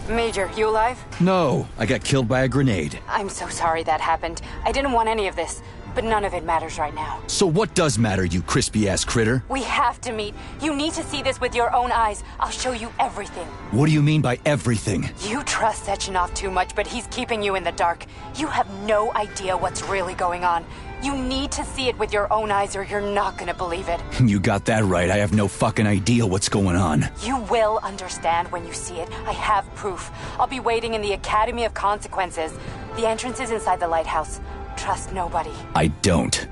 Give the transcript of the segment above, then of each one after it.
Major, you alive? No, I got killed by a grenade. I'm so sorry that happened. I didn't want any of this, but none of it matters right now. So what does matter, you crispy-ass critter? We have to meet. You need to see this with your own eyes. I'll show you everything. What do you mean by everything? You trust Sechenov too much, but he's keeping you in the dark. You have no idea what's really going on. You need to see it with your own eyes or you're not gonna believe it. You got that right. I have no fucking idea what's going on. You will understand when you see it. I have proof. I'll be waiting in the Academy of Consequences. The entrance is inside the lighthouse. Trust nobody. I don't.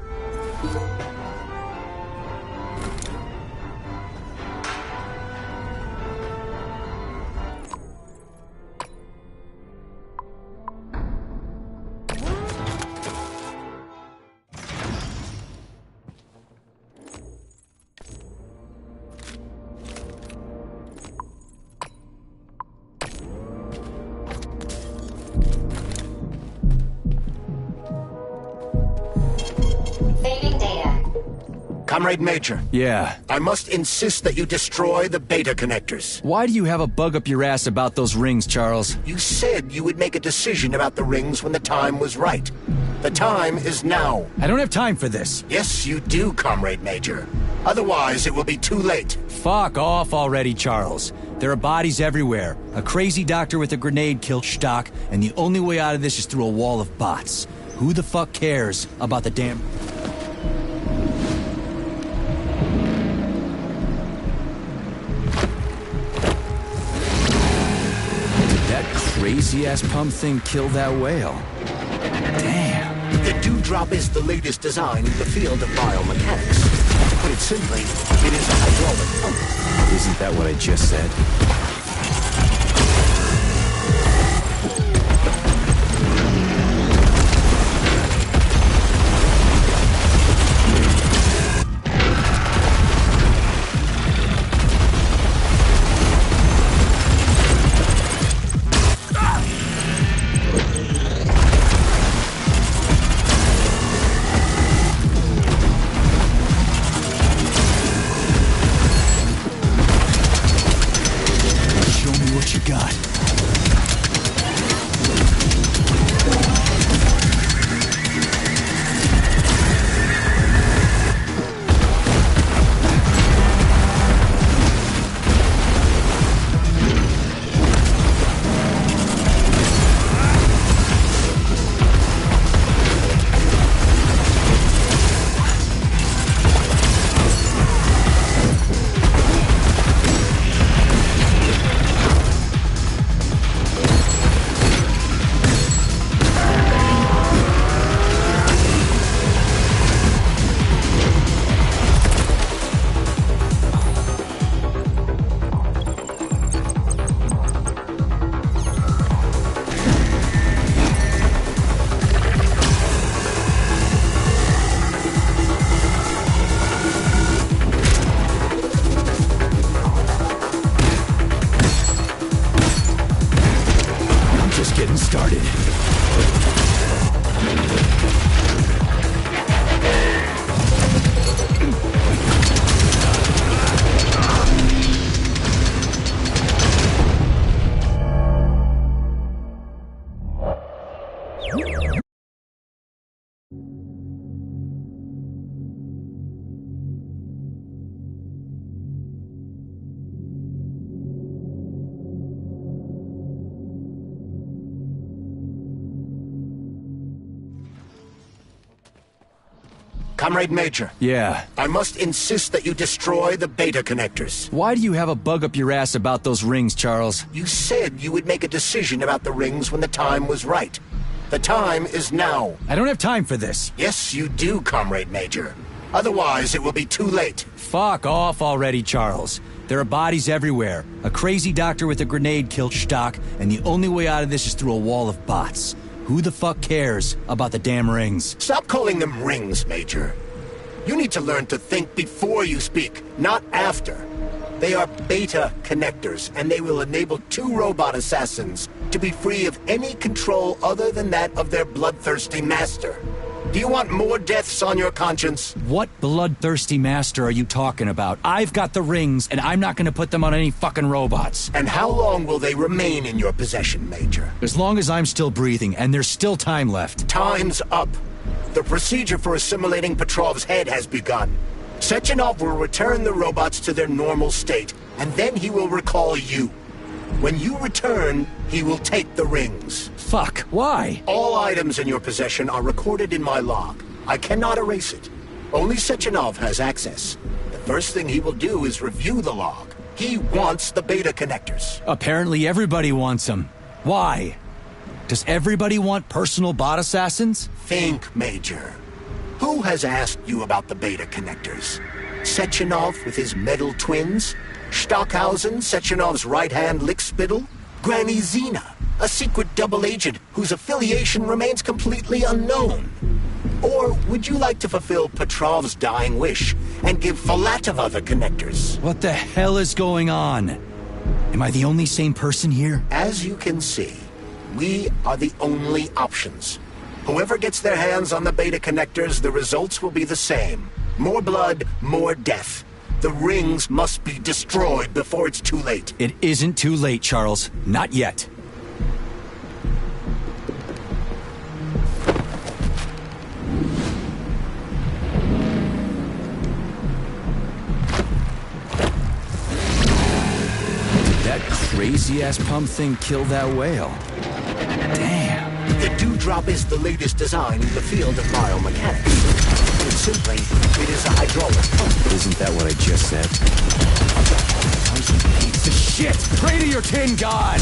Comrade Major. Yeah? I must insist that you destroy the beta connectors. Why do you have a bug up your ass about those rings, Charles? You said you would make a decision about the rings when the time was right. The time is now. I don't have time for this. Yes, you do, Comrade Major. Otherwise, it will be too late. Fuck off already, Charles. There are bodies everywhere. A crazy doctor with a grenade killed Stock, and the only way out of this is through a wall of bots. Who the fuck cares about the damn... Crazy-ass pump thing killed that whale. Damn. The Dewdrop is the latest design in the field of biomechanics. To put it simply, it is a hydraulic pump. Isn't that what I just said? Comrade Major. Yeah? I must insist that you destroy the beta connectors. Why do you have a bug up your ass about those rings, Charles? You said you would make a decision about the rings when the time was right. The time is now. I don't have time for this. Yes, you do, Comrade Major. Otherwise, it will be too late. Fuck off already, Charles. There are bodies everywhere. A crazy doctor with a grenade killed Stock, and the only way out of this is through a wall of bots. Who the fuck cares about the damn rings? Stop calling them rings, Major. You need to learn to think before you speak, not after. They are beta connectors, and they will enable 2 robot assassins to be free of any control other than that of their bloodthirsty master. Do you want more deaths on your conscience? What bloodthirsty master are you talking about? I've got the rings, and I'm not gonna put them on any fucking robots. And how long will they remain in your possession, Major? As long as I'm still breathing, and there's still time left. Time's up. The procedure for assimilating Petrov's head has begun. Sechenov will return the robots to their normal state, and then he will recall you. When you return, he will take the rings. Fuck, why? All items in your possession are recorded in my log. I cannot erase it. Only Sechenov has access. The first thing he will do is review the log. He wants the beta connectors. Apparently everybody wants them. Why? Does everybody want personal bot assassins? Think, Major. Who has asked you about the beta connectors? Sechenov with his metal twins? Stockhausen, Sechenov's right-hand lickspittle? Granny Zena, a secret double agent whose affiliation remains completely unknown? Or would you like to fulfill Petrov's dying wish and give Filatova the connectors? What the hell is going on? Am I the only sane person here? As you can see, we are the only options. Whoever gets their hands on the beta connectors, the results will be the same. More blood, more death. The rings must be destroyed before it's too late. It isn't too late, Charles. Not yet. Did that crazy-ass pump thing kill that whale? Damn. The Dewdrop is the latest design in the field of biomechanics. Put simply, it is a hydraulic pump. Isn't that what I just said? Piece of shit! Pray to your tin god!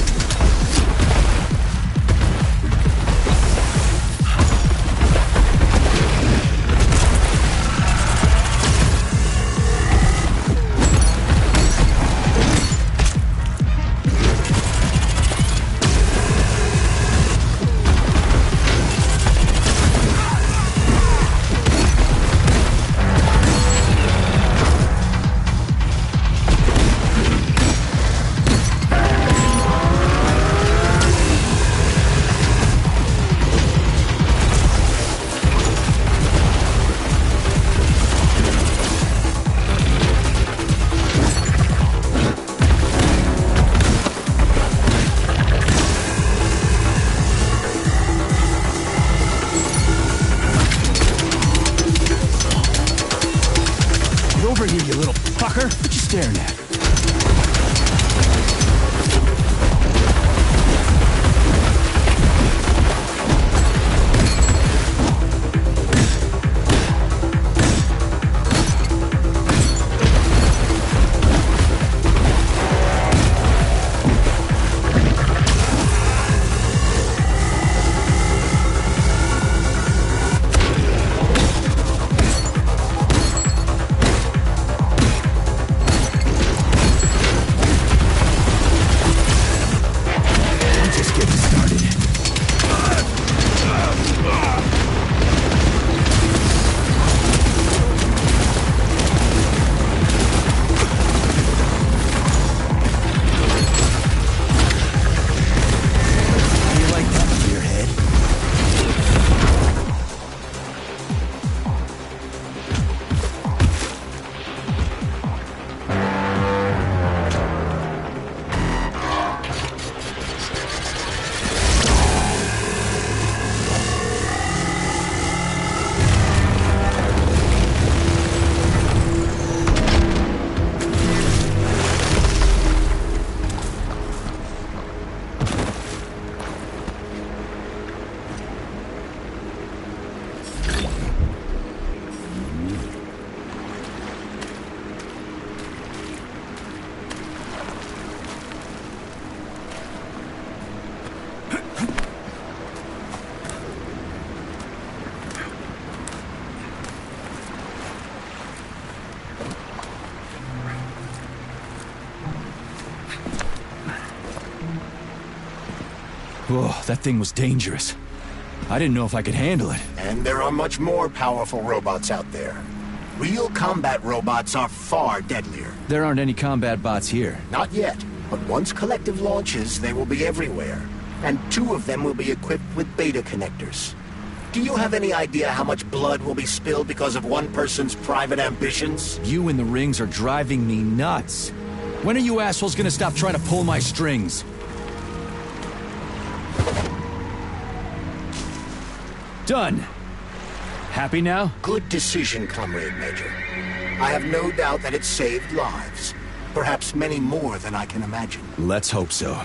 Over here, you little fucker! What you staring at? Whoa, that thing was dangerous. I didn't know if I could handle it. And there are much more powerful robots out there. Real combat robots are far deadlier. There aren't any combat bots here. Not yet, but once Collective launches, they will be everywhere. And 2 of them will be equipped with beta connectors. Do you have any idea how much blood will be spilled because of one person's private ambitions? You and the rings are driving me nuts. When are you assholes gonna stop trying to pull my strings? Done. Happy now? Good decision, Comrade Major. I have no doubt that it saved lives. Perhaps many more than I can imagine. Let's hope so.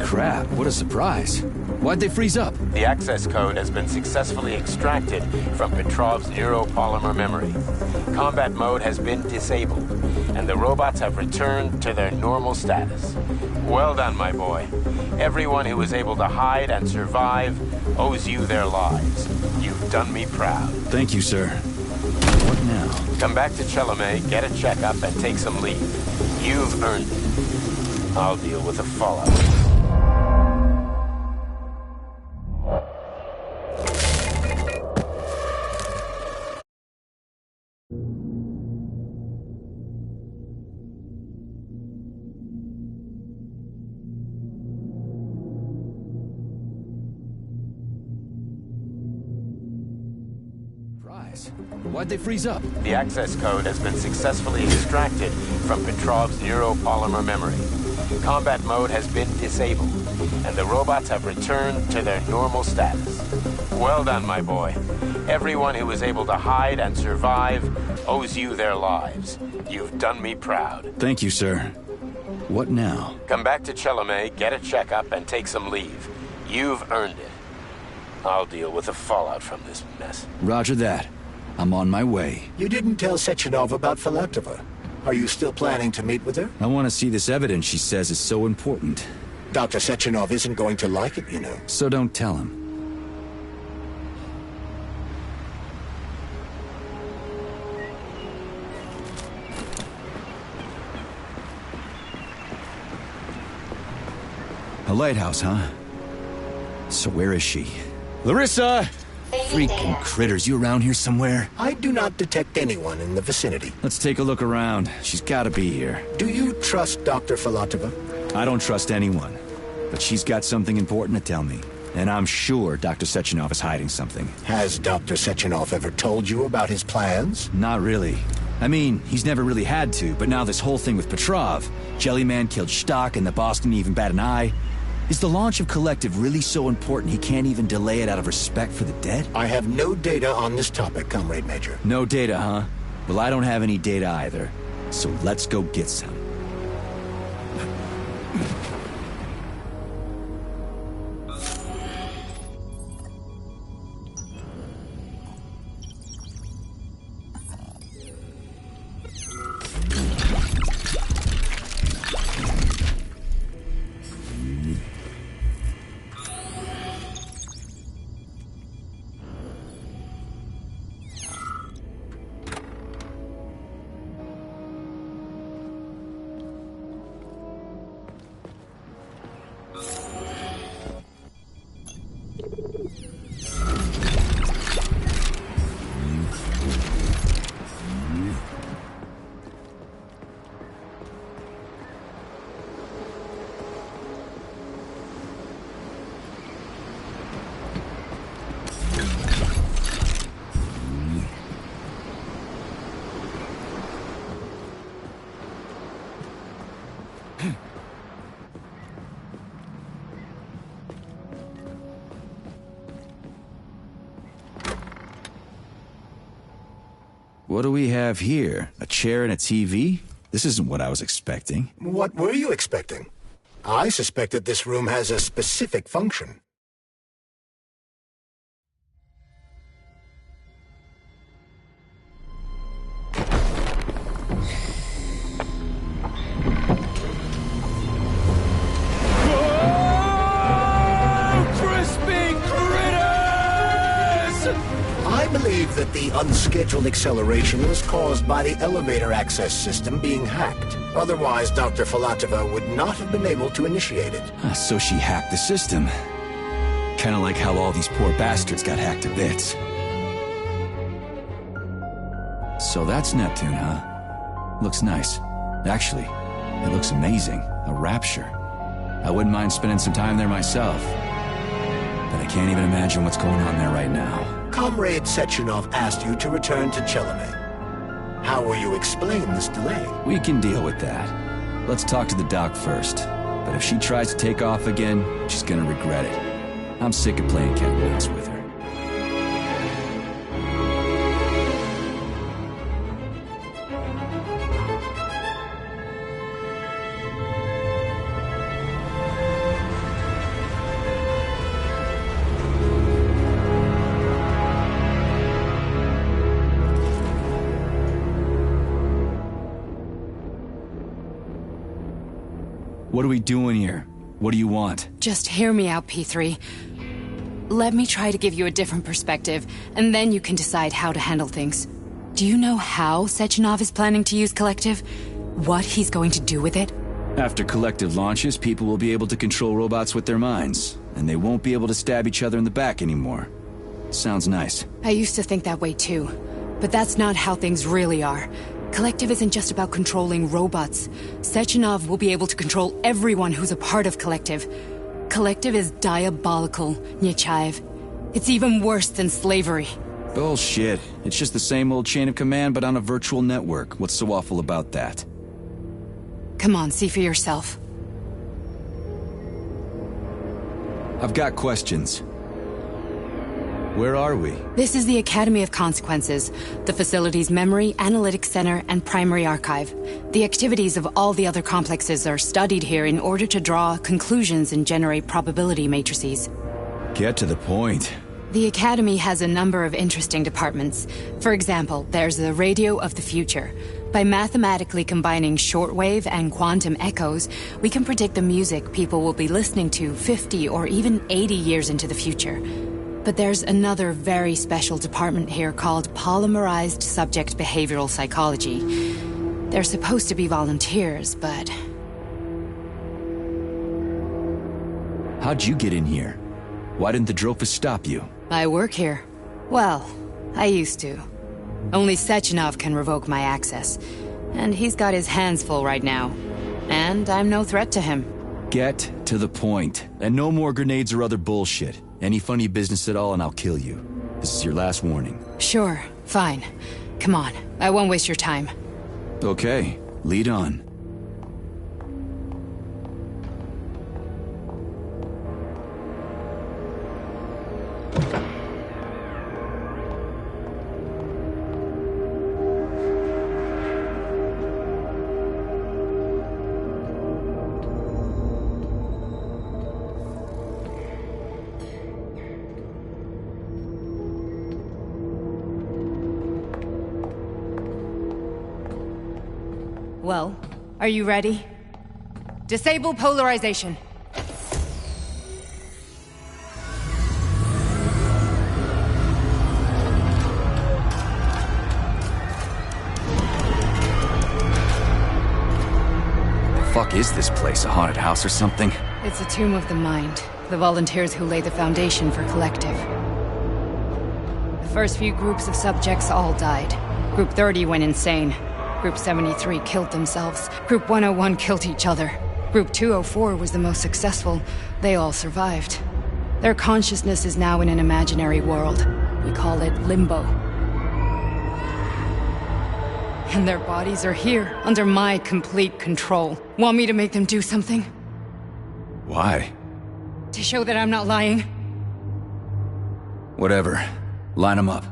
Crap, what a surprise. Why'd they freeze up? The access code has been successfully extracted from Petrov's neuropolymer memory. Combat mode has been disabled, and the robots have returned to their normal status. Well done, my boy. Everyone who was able to hide and survive owes you their lives. You've done me proud. Thank you, sir. What now? Come back to Chelomey, get a checkup, and take some leave. You've earned it. I'll deal with the fallout. Why'd they freeze up? The access code has been successfully extracted from Petrov's neuropolymer memory. Combat mode has been disabled, and the robots have returned to their normal status. Well done, my boy. Everyone who was able to hide and survive owes you their lives. You've done me proud. Thank you, sir. What now? Come back to Chelomey, get a checkup, and take some leave. You've earned it. I'll deal with the fallout from this mess. Roger that. I'm on my way. You didn't tell Sechenov about Filatova. Are you still planning to meet with her? I want to see this evidence she says is so important. Dr. Sechenov isn't going to like it, you know. So don't tell him. A lighthouse, huh? So where is she? Larissa! Freaking critters, you around here somewhere? I do not detect anyone in the vicinity. Let's take a look around. She's gotta be here. Do you trust Dr. Filatova? I don't trust anyone. But she's got something important to tell me. And I'm sure Dr. Sechenov is hiding something. Has Dr. Sechenov ever told you about his plans? Not really. I mean, he's never really had to, but now this whole thing with Petrov, Jellyman killed Stock and the boss didn't even bat an eye. Is the launch of Collective really so important he can't even delay it out of respect for the dead? I have no data on this topic, Comrade Major. No data, huh? Well, I don't have any data either. So let's go get some. What do we have here? A chair and a TV? This isn't what I was expecting. What were you expecting? I suspected this room has a specific function. I believe that the Unscheduled acceleration was caused by the elevator access system being hacked. Otherwise, Dr. Filatova would not have been able to initiate it. So she hacked the system. Kinda like how all these poor bastards got hacked to bits. So that's Neptune, huh? Looks nice. Actually, it looks amazing. A rapture. I wouldn't mind spending some time there myself. But I can't even imagine what's going on there right now. Comrade Sechenov asked you to return to Chelome. How will you explain this delay? We can deal with that. Let's talk to the doc first. But if she tries to take off again, she's gonna regret it. I'm sick of playing cat and mouse with her. What are we doing here? What do you want? Just hear me out, P3. Let me try to give you a different perspective, and then you can decide how to handle things. Do you know how Sechenov is planning to use Collective? What he's going to do with it? After Collective launches, people will be able to control robots with their minds, and they won't be able to stab each other in the back anymore. Sounds nice. I used to think that way too, but that's not how things really are. Collective isn't just about controlling robots. Sechenov will be able to control everyone who's a part of Collective. Collective is diabolical, Nechayev. It's even worse than slavery. Bullshit. It's just the same old chain of command, but on a virtual network. What's so awful about that? Come on, see for yourself. I've got questions. Where are we? This is the Academy of Consequences, the facility's memory, analytics center, and primary archive. The activities of all the other complexes are studied here in order to draw conclusions and generate probability matrices. Get to the point. The Academy has a number of interesting departments. For example, there's the Radio of the Future. By mathematically combining shortwave and quantum echoes, we can predict the music people will be listening to 50 or even 80 years into the future. But there's another very special department here called Polymerized Subject Behavioral Psychology. They're supposed to be volunteers, but... How'd you get in here? Why didn't the Drofus stop you? I work here. Well, I used to. Only Sechenov can revoke my access. And he's got his hands full right now. And I'm no threat to him. Get to the point. And no more grenades or other bullshit. Any funny business at all and I'll kill you. This is your last warning. Sure, fine. Come on, I won't waste your time. Okay, lead on. Well, are you ready? Disable polarization. The fuck is this place? A haunted house or something? It's a tomb of the mind. The volunteers who lay the foundation for Collective. The first few groups of subjects all died. Group 30 went insane. Group 73 killed themselves. Group 101 killed each other. Group 204 was the most successful. They all survived. Their consciousness is now in an imaginary world. We call it Limbo. And their bodies are here, under my complete control. Want me to make them do something? Why? To show that I'm not lying? Whatever. Line them up.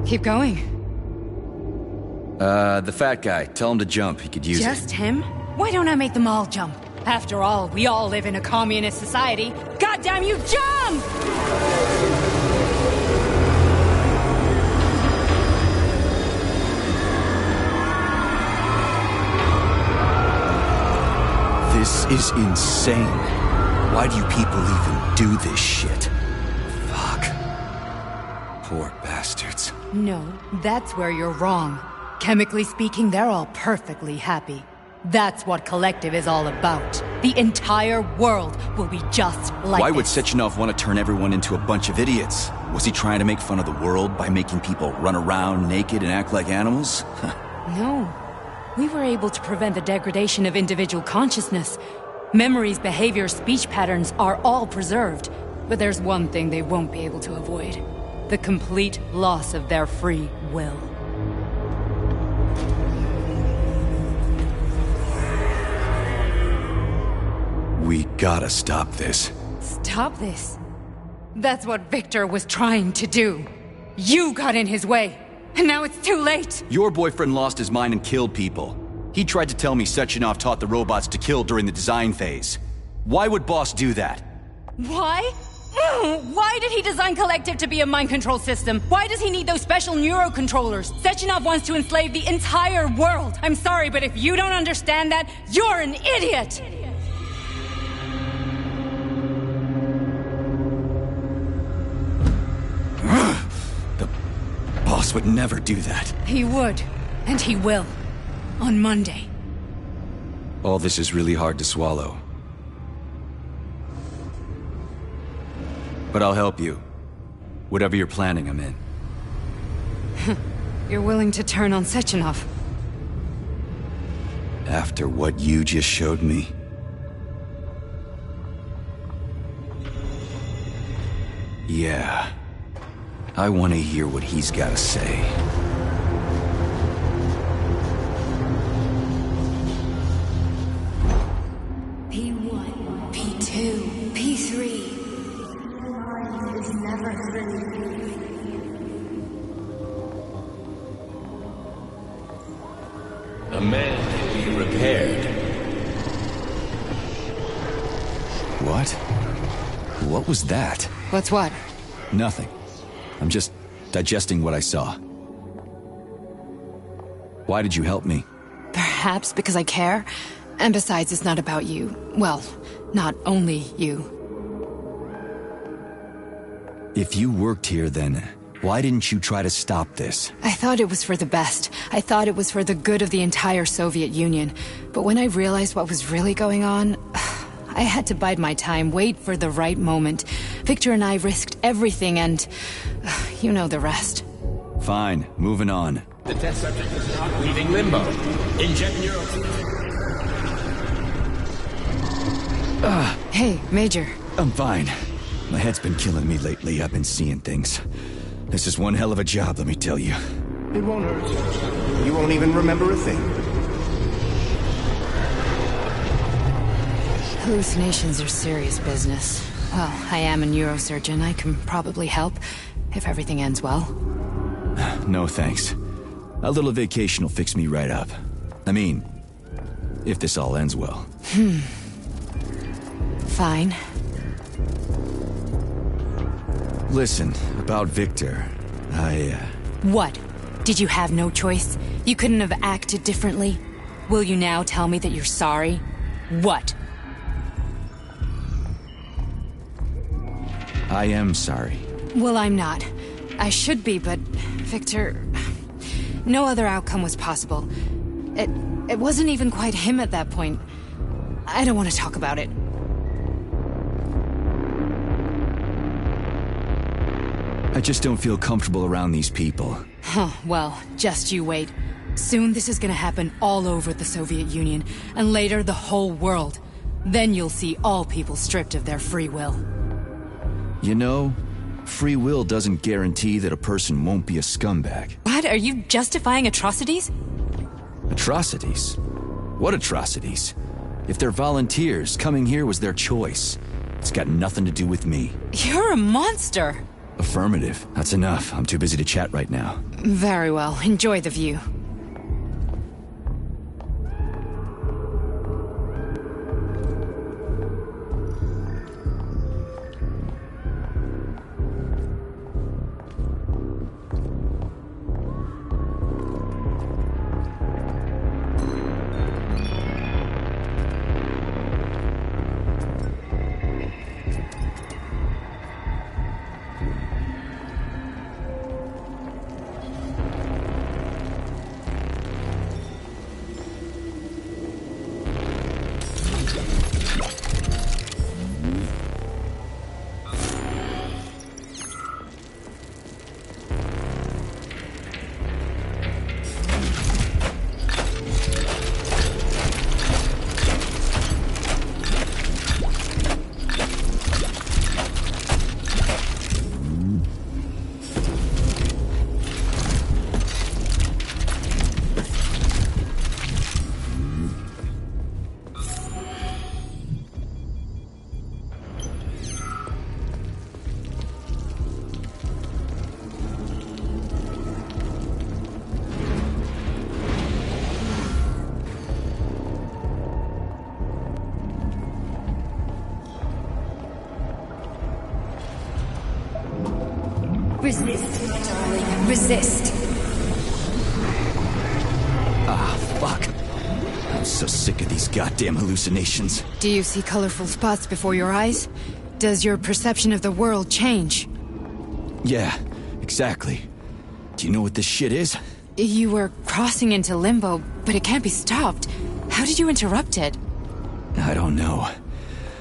Keep going. The fat guy. Tell him to jump. He could use it. Just him? Why don't I make them all jump? After all, we all live in a communist society. Goddamn you, jump! This is insane. Why do you people even do this shit? Fuck. Poor bastards. No, that's where you're wrong. Chemically speaking, they're all perfectly happy. That's what Collective is all about. The entire world will be just like Why would this. Sechenov want to turn everyone into a bunch of idiots? Was he trying to make fun of the world by making people run around naked and act like animals? No. We were able to prevent the degradation of individual consciousness. Memories, behaviors, speech patterns are all preserved. But there's one thing they won't be able to avoid. The complete loss of their free will. We gotta stop this. Stop this. That's what Victor was trying to do. You got in his way, and now it's too late. Your boyfriend lost his mind and killed people. He tried to tell me Sechenov taught the robots to kill during the design phase. Why would Boss do that? Why? Why did he design Collective to be a mind control system? Why does he need those special neurocontrollers? Sechenov wants to enslave the entire world. I'm sorry, but if you don't understand that, you're an idiot! The boss would never do that. He would, and he will. On Monday. All this is really hard to swallow. But I'll help you. Whatever you're planning, I'm in. You're willing to turn on Sechenov? After what you just showed me? Yeah. I want to hear what he's got to say. P1, P2, P3. It's never A man can be repaired. What? What was that? What's what? Nothing. I'm just digesting what I saw. Why did you help me? Perhaps because I care. And besides, it's not about you. Well, not only you. If you worked here, then why didn't you try to stop this? I thought it was for the best. I thought it was for the good of the entire Soviet Union. But when I realized what was really going on, I had to bide my time, wait for the right moment. Victor and I risked everything and... you know the rest. Fine, moving on. The test subject is not leaving limbo. Inject neuro... Hey, Major. I'm fine. My head's been killing me lately. I've been seeing things. This is one hell of a job, let me tell you. It won't hurt. You won't even remember a thing. Hallucinations are serious business. Well, I am a neurosurgeon. I can probably help, if everything ends well. No thanks. A little vacation will fix me right up. I mean, if this all ends well. Fine. Listen, about Victor, What? Did you have no choice? You couldn't have acted differently? Will you now tell me that you're sorry? What? I am sorry. Well, I'm not. I should be, but... Victor... No other outcome was possible. It wasn't even quite him at that point. I don't want to talk about it. I just don't feel comfortable around these people. Huh, well, just you wait. Soon this is gonna happen all over the Soviet Union, and later the whole world. Then you'll see all people stripped of their free will. You know, free will doesn't guarantee that a person won't be a scumbag. What? Are you justifying atrocities? Atrocities? What atrocities? If they're volunteers, coming here was their choice. It's got nothing to do with me. You're a monster! Affirmative. That's enough. I'm too busy to chat right now. Very well. Enjoy the view. Resist, darling. Resist. Ah, fuck. I'm so sick of these goddamn hallucinations. Do you see colorful spots before your eyes? Does your perception of the world change? Yeah, exactly. Do you know what this shit is? You were crossing into limbo, but it can't be stopped. How did you interrupt it? I don't know.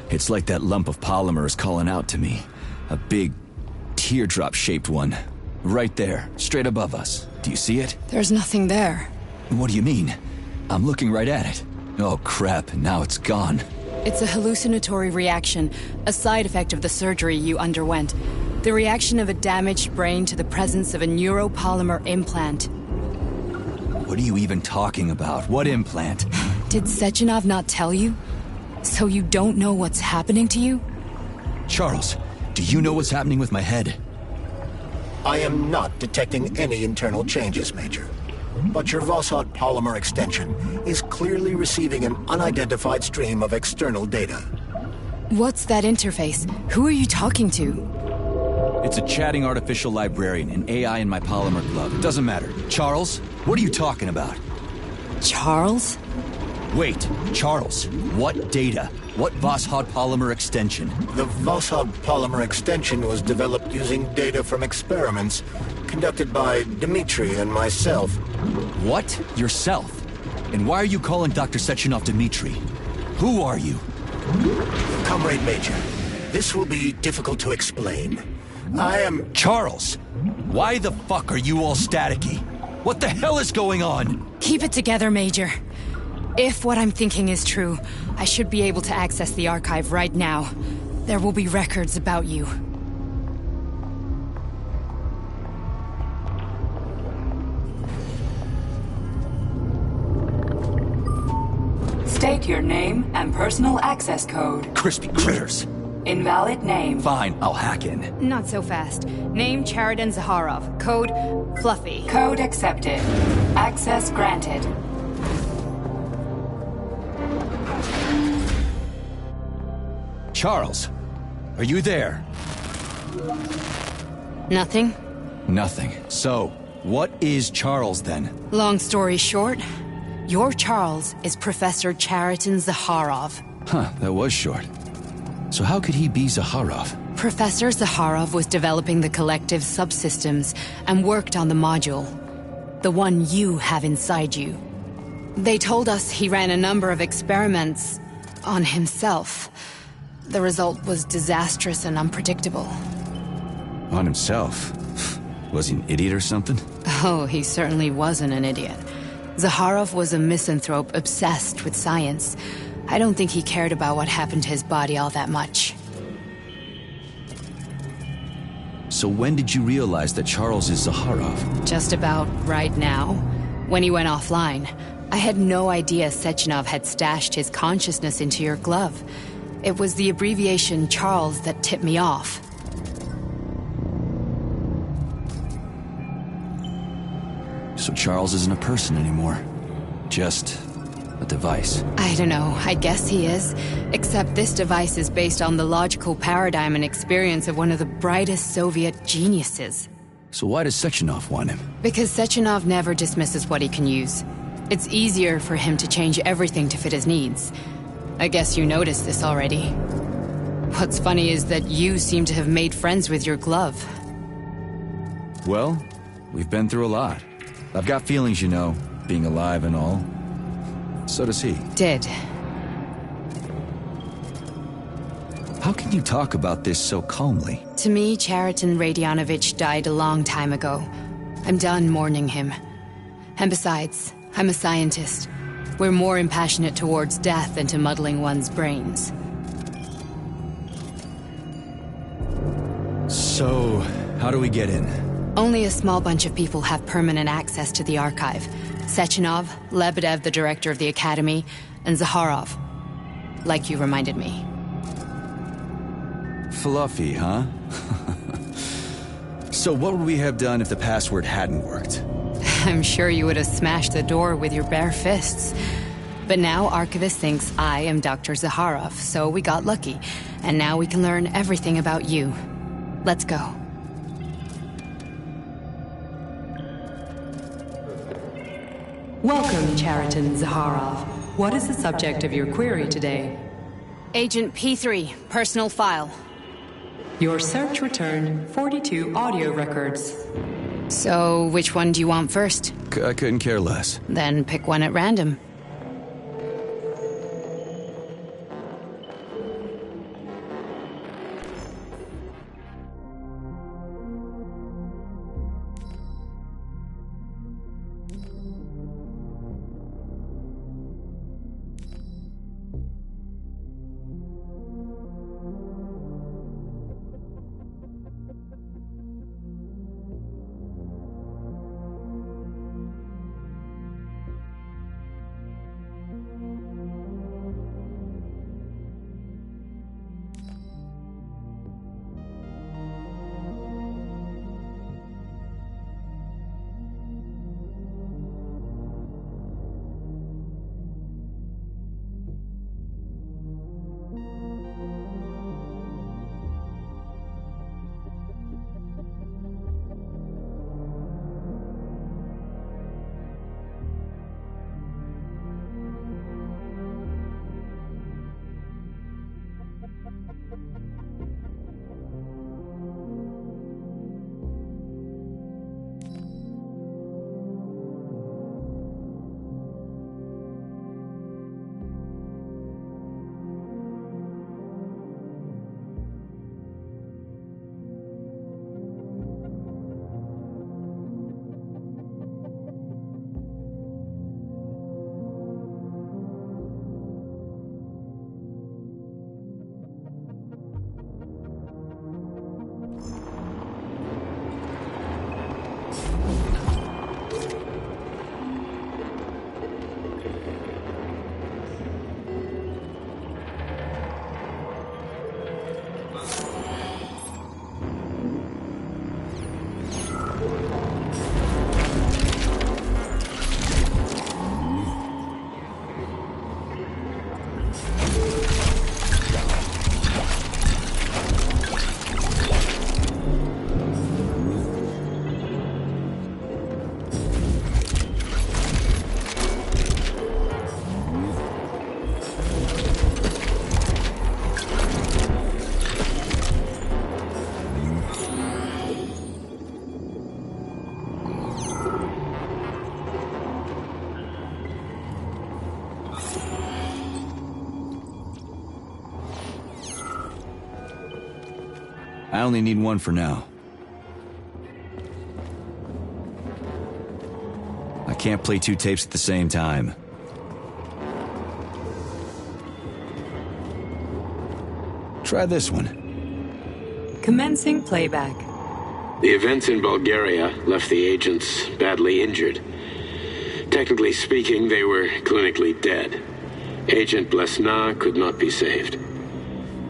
It's like that lump of polymer is calling out to me. A big, teardrop-shaped one. Right there, straight above us. Do you see it? There's nothing there. What do you mean? I'm looking right at it. Oh crap, now it's gone. It's a hallucinatory reaction, a side effect of the surgery you underwent. The reaction of a damaged brain to the presence of a neuropolymer implant. What are you even talking about? What implant? Did Sechenov not tell you? So you don't know what's happening to you? Charles, do you know what's happening with my head? I am not detecting any internal changes, Major. But your Voskhod polymer extension is clearly receiving an unidentified stream of external data. What's that interface? Who are you talking to? It's a chatting artificial librarian, an AI in my polymer glove. It doesn't matter. Charles, what are you talking about? Charles? Wait, Charles, what data? What Voskhod polymer extension? The Voskhod polymer extension was developed using data from experiments conducted by Dmitri and myself. What? Yourself? And why are you calling Dr. Sechenov Dmitri? Who are you? Comrade Major, this will be difficult to explain. I am... Charles! Why the fuck are you all staticky? What the hell is going on? Keep it together, Major. If what I'm thinking is true, I should be able to access the archive right now. There will be records about you. State your name and personal access code. Crispy critters. Invalid name. Fine, I'll hack in. Not so fast. Name Chariton Zaharov. Code Fluffy. Code accepted. Access granted. Charles, are you there? Nothing? Nothing. So, what is Charles then? Long story short, your Charles is Professor Chariton Zaharov. Huh, that was short. So how could he be Zaharov? Professor Zaharov was developing the collective subsystems and worked on the module. The one you have inside you. They told us he ran a number of experiments on himself. The result was disastrous and unpredictable. On himself? Was he an idiot or something? Oh, he certainly wasn't an idiot. Zaharov was a misanthrope obsessed with science. I don't think he cared about what happened to his body all that much. So when did you realize that Charles is Zaharov? Just about right now, when he went offline. I had no idea Sechenov had stashed his consciousness into your glove. It was the abbreviation Charles that tipped me off. So Charles isn't a person anymore. Just a device. I don't know, I guess he is. Except this device is based on the logical paradigm and experience of one of the brightest Soviet geniuses. So why does Sechenov want him? Because Sechenov never dismisses what he can use. It's easier for him to change everything to fit his needs. I guess you noticed this already. What's funny is that you seem to have made friends with your glove. Well, we've been through a lot. I've got feelings, you know, being alive and all. So does he. Did. How can you talk about this so calmly? To me, Chariton Radionovich died a long time ago. I'm done mourning him. And besides, I'm a scientist. We're more impassionate towards death than to muddling one's brains. So, how do we get in? Only a small bunch of people have permanent access to the archive. Sechenov, Lebedev, the director of the Academy, and Zakharov. Like you reminded me. Fluffy, huh? So what would we have done if the password hadn't worked? I'm sure you would have smashed the door with your bare fists. But now Archivist thinks I am Dr. Zakharov, so we got lucky. And now we can learn everything about you. Let's go. Welcome, Chariton Zakharov. What is the subject of your query today? Agent P3, personal file. Your search returned 42 audio records. So, which one do you want first? I couldn't care less. Then pick one at random. I only need one for now. I can't play two tapes at the same time. Try this one. Commencing playback. The events in Bulgaria left the agents badly injured. Technically speaking, they were clinically dead. Agent Blesna could not be saved.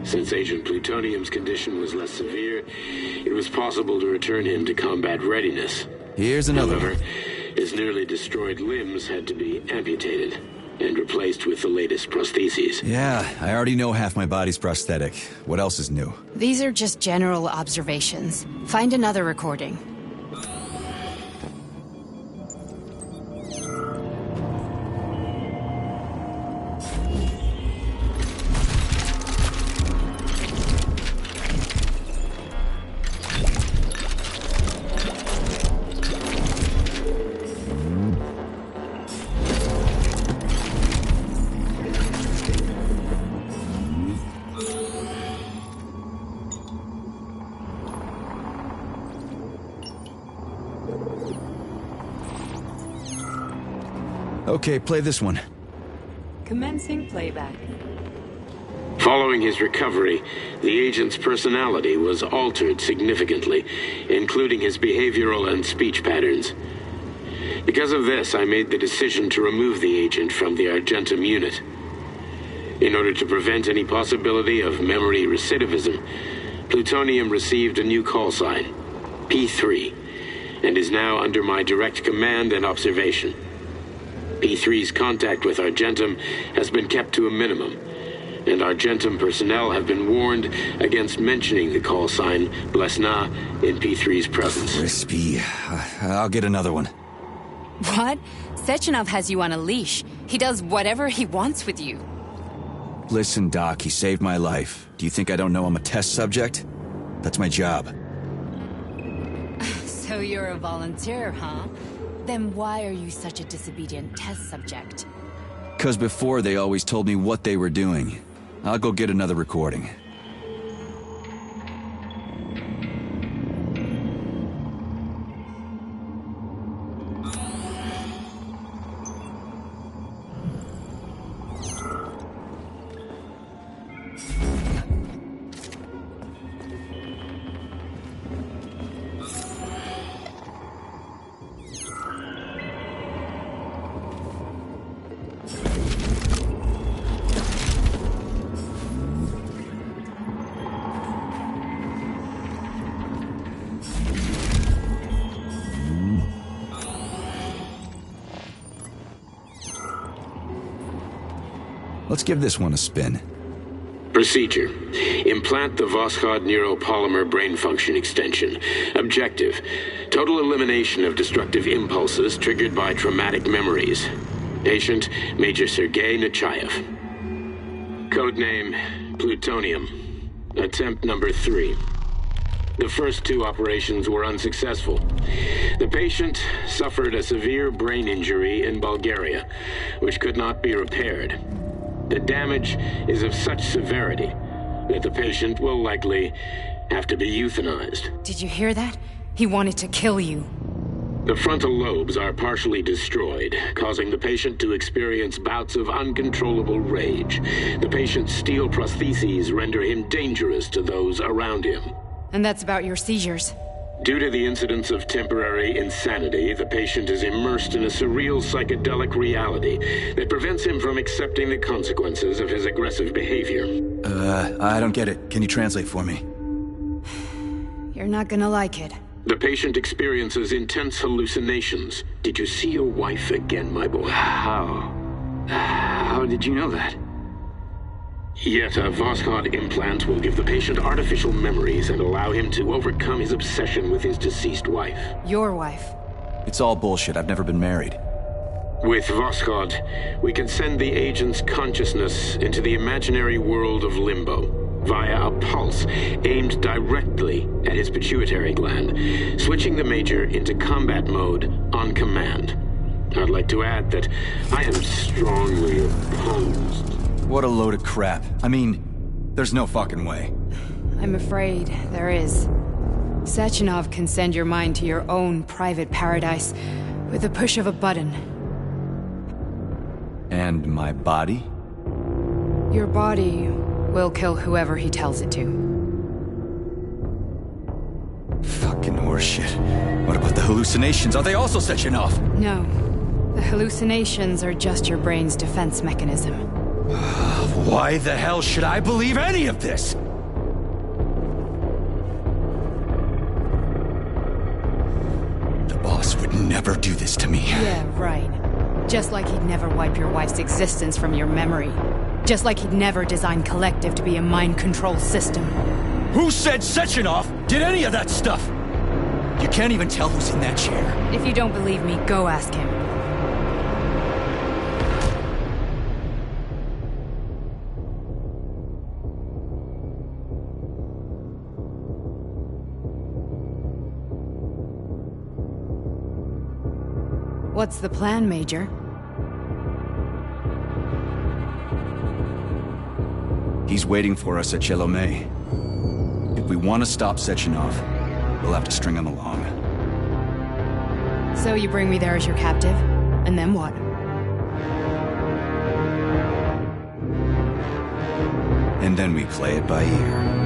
Since Agent Plutonium's condition was less severe, it was possible to return him to combat readiness. Here's another However, one. his nearly destroyed limbs had to be amputated and replaced with the latest prostheses. Yeah, I already know half my body's prosthetic. What else is new? These are just general observations. Find another recording. Okay, play this one. Commencing playback. Following his recovery, the agent's personality was altered significantly, including his behavioral and speech patterns. Because of this, I made the decision to remove the agent from the Argentum unit. In order to prevent any possibility of memory recidivism, Plutonium received a new call sign, P3, and is now under my direct command and observation. P3's contact with Argentum has been kept to a minimum, and Argentum personnel have been warned against mentioning the call sign Blesna in P3's presence. Crispy. I'll get another one. What? Sechenov has you on a leash. He does whatever he wants with you. Listen, Doc, he saved my life. Do you think I don't know I'm a test subject? That's my job. So you're a volunteer, huh? Then why are you such a disobedient test subject? 'Cause before they always told me what they were doing. I'll go get another recording. Let's give this one a spin. Procedure. Implant the Voskhod neuropolymer brain function extension. Objective. Total elimination of destructive impulses triggered by traumatic memories. Patient, Major Sergei Nechayev. Codename, Plutonium. Attempt number 3. The first 2 operations were unsuccessful. The patient suffered a severe brain injury in Bulgaria, which could not be repaired. The damage is of such severity that the patient will likely have to be euthanized. Did you hear that? He wanted to kill you. The frontal lobes are partially destroyed, causing the patient to experience bouts of uncontrollable rage. The patient's steel prostheses render him dangerous to those around him. And that's about your seizures. Due to the incidence of temporary insanity, the patient is immersed in a surreal psychedelic reality that prevents him from accepting the consequences of his aggressive behavior. I don't get it. Can you translate for me? You're not gonna like it. The patient experiences intense hallucinations. Did you see your wife again, my boy? How did you know that? Yet a Voskhod implant will give the patient artificial memories and allow him to overcome his obsession with his deceased wife. Your wife. It's all bullshit. I've never been married. With Voskhod, we can send the agent's consciousness into the imaginary world of limbo via a pulse aimed directly at his pituitary gland, switching the Major into combat mode on command. I'd like to add that I am strongly opposed. What a load of crap. I mean, there's no fucking way. I'm afraid there is. Sechenov can send your mind to your own private paradise with the push of a button. And my body? Your body will kill whoever he tells it to. Fucking horseshit. What about the hallucinations? Are they also Sechenov? No. The hallucinations are just your brain's defense mechanism. Why the hell should I believe any of this? The boss would never do this to me. Yeah, right. Just like he'd never wipe your wife's existence from your memory. Just like he'd never design Collective to be a mind control system. Who said Sechenov did any of that stuff? You can't even tell who's in that chair. If you don't believe me, go ask him. What's the plan, Major? He's waiting for us at Chelomey. If we want to stop Sechenov, we'll have to string him along. So you bring me there as your captive, and then what? and then we play it by ear.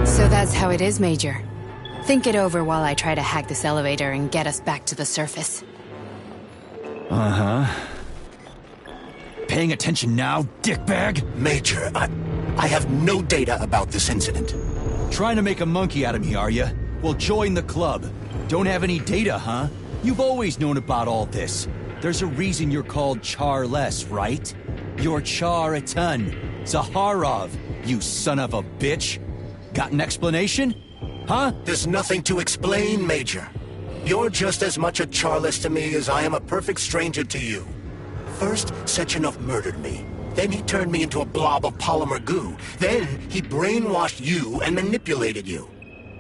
So that's how it is, Major. Think it over while I try to hack this elevator and get us back to the surface. Uh-huh. Paying attention now, dickbag? Major, I have no data about this incident. Trying to make a monkey out of me, are you? Well, join the club. Don't have any data, huh? You've always known about all this. There's a reason you're called Charless, right? You're Char-a-ton. Zaharov, you son of a bitch. Got an explanation? Huh? There's nothing to explain, Major. You're just as much a Charless to me as I am a perfect stranger to you. First, Sechenov murdered me. Then he turned me into a blob of polymer goo. Then he brainwashed you and manipulated you.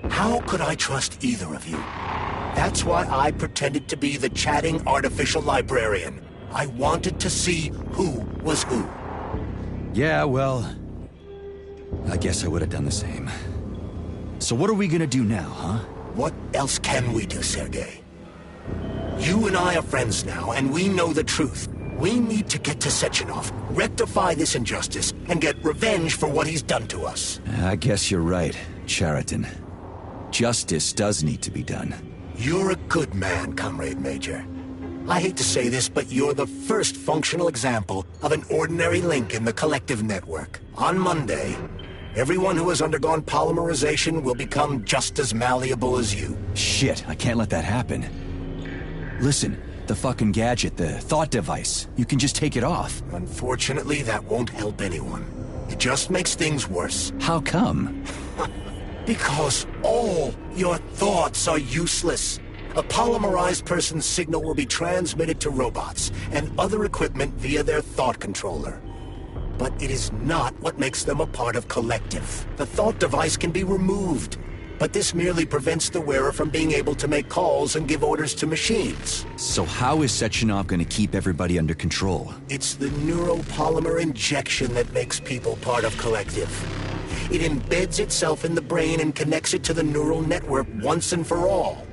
How could I trust either of you? That's why I pretended to be the chatting artificial librarian. I wanted to see who was who. Yeah, well, I guess I would have done the same. So what are we gonna do now, huh? What else can we do, Sergei? You and I are friends now, and we know the truth. We need to get to Sechenov, rectify this injustice, and get revenge for what he's done to us. I guess you're right, Chariton. Justice does need to be done. You're a good man, Comrade Major. I hate to say this, but you're the first functional example of an ordinary link in the collective network. On Monday, everyone who has undergone polymerization will become just as malleable as you. Shit, I can't let that happen. Listen, the fucking gadget, the thought device, you can just take it off. Unfortunately, that won't help anyone. It just makes things worse. How come? Because all your thoughts are useless. A polymerized person's signal will be transmitted to robots and other equipment via their thought controller. But it is not what makes them a part of collective. The thought device can be removed, but this merely prevents the wearer from being able to make calls and give orders to machines. So how is Sechenov gonna keep everybody under control? It's the neuropolymer injection that makes people part of collective. It embeds itself in the brain and connects it to the neural network once and for all.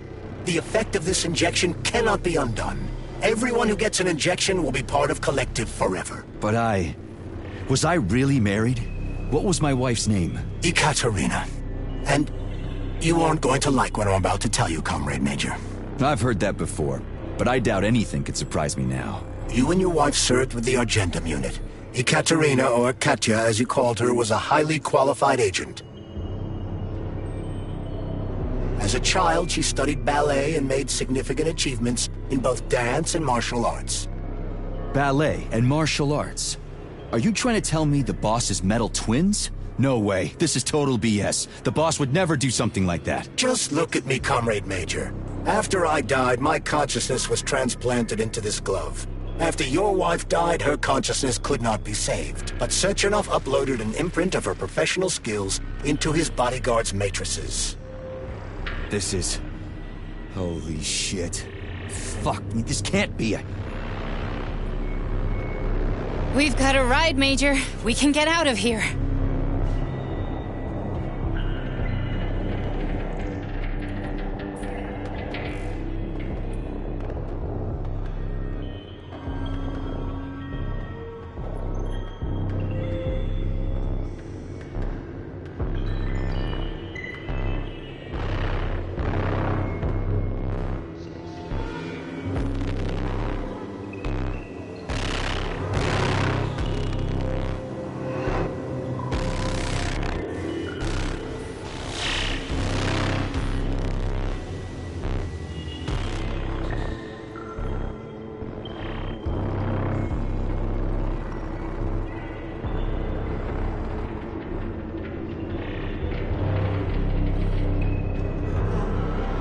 The effect of this injection cannot be undone. Everyone who gets an injection will be part of collective forever. But was I really married? What was my wife's name? Ekaterina. And you aren't going to like what I'm about to tell you, Comrade Major. I've heard that before, but I doubt anything could surprise me now. You and your wife served with the Argentum unit. Ekaterina, or Katya as you called her, was a highly qualified agent. As a child, she studied ballet and made significant achievements in both dance and martial arts. Ballet and martial arts? Are you trying to tell me the boss is metal twins? No way. This is total BS. The boss would never do something like that. Just look at me, Comrade Major. After I died, my consciousness was transplanted into this glove. After your wife died, her consciousness could not be saved. But Sechenov uploaded an imprint of her professional skills into his bodyguard's matrices. This is... holy shit. Fuck me, this can't be a... We've got a ride, Major. We can get out of here.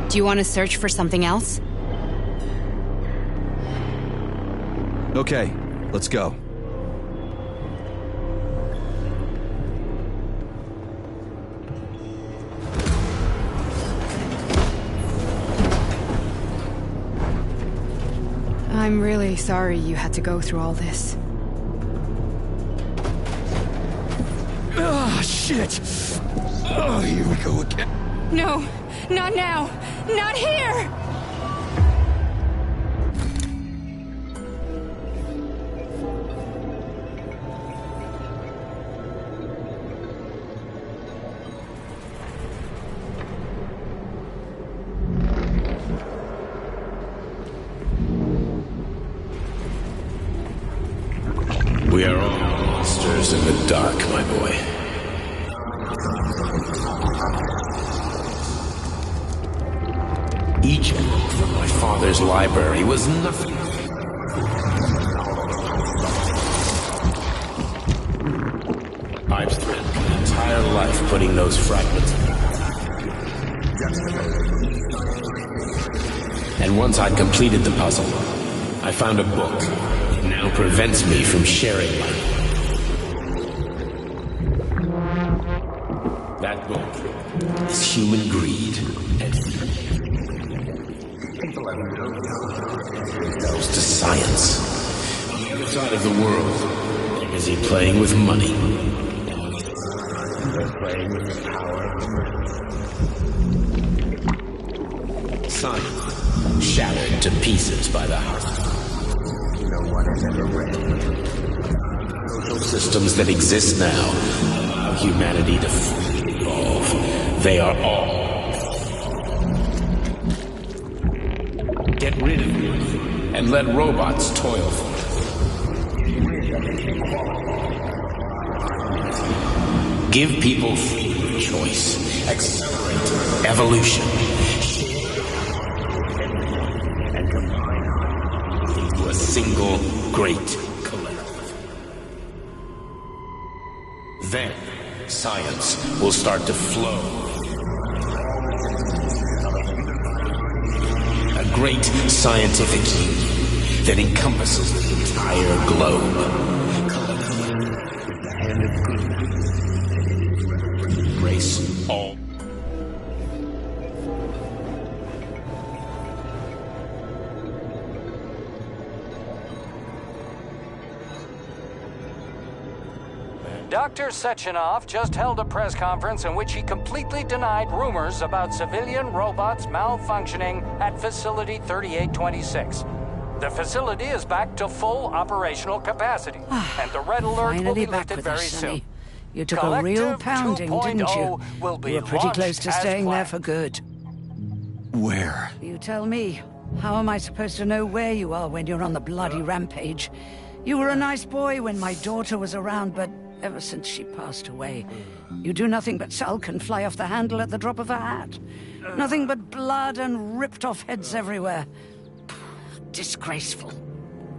Do you want to search for something else? Okay, let's go. I'm really sorry you had to go through all this. Ah, shit! Oh, here we go again. No, not now! Not here! We are all monsters in the dark, my boy. Each book from my father's library was nothing. I've spent my entire life putting those fragments. And once I'd completed the puzzle, I found a book that now prevents me from sharing my book. That book is human greed and goes to science. On the other side of the world, they're busy playing with money. They're playing with power. Science shattered to pieces by the heart. No one has ever read. Social systems that exist now allow humanity to fully evolve. They are all. Get rid of them and let robots toil for it. Give people free choice. Accelerate evolution. And combine into a single great collective. Then, science will start to flow. A great scientific union that encompasses the entire globe. With the hand of good. Embrace all. Dr. Sechenov just held a press conference in which he completely denied rumors about civilian robots malfunctioning at Facility 3826. The facility is back to full operational capacity, and the red alert will be lifted very soon. You took a real pounding, didn't you? Will be you were pretty close to staying there planned. for good. Where? You tell me. How am I supposed to know where you are when you're on the bloody rampage? You were a nice boy when my daughter was around, but ever since she passed away, you do nothing but sulk and fly off the handle at the drop of a hat. Nothing but blood and ripped off heads everywhere. Disgraceful.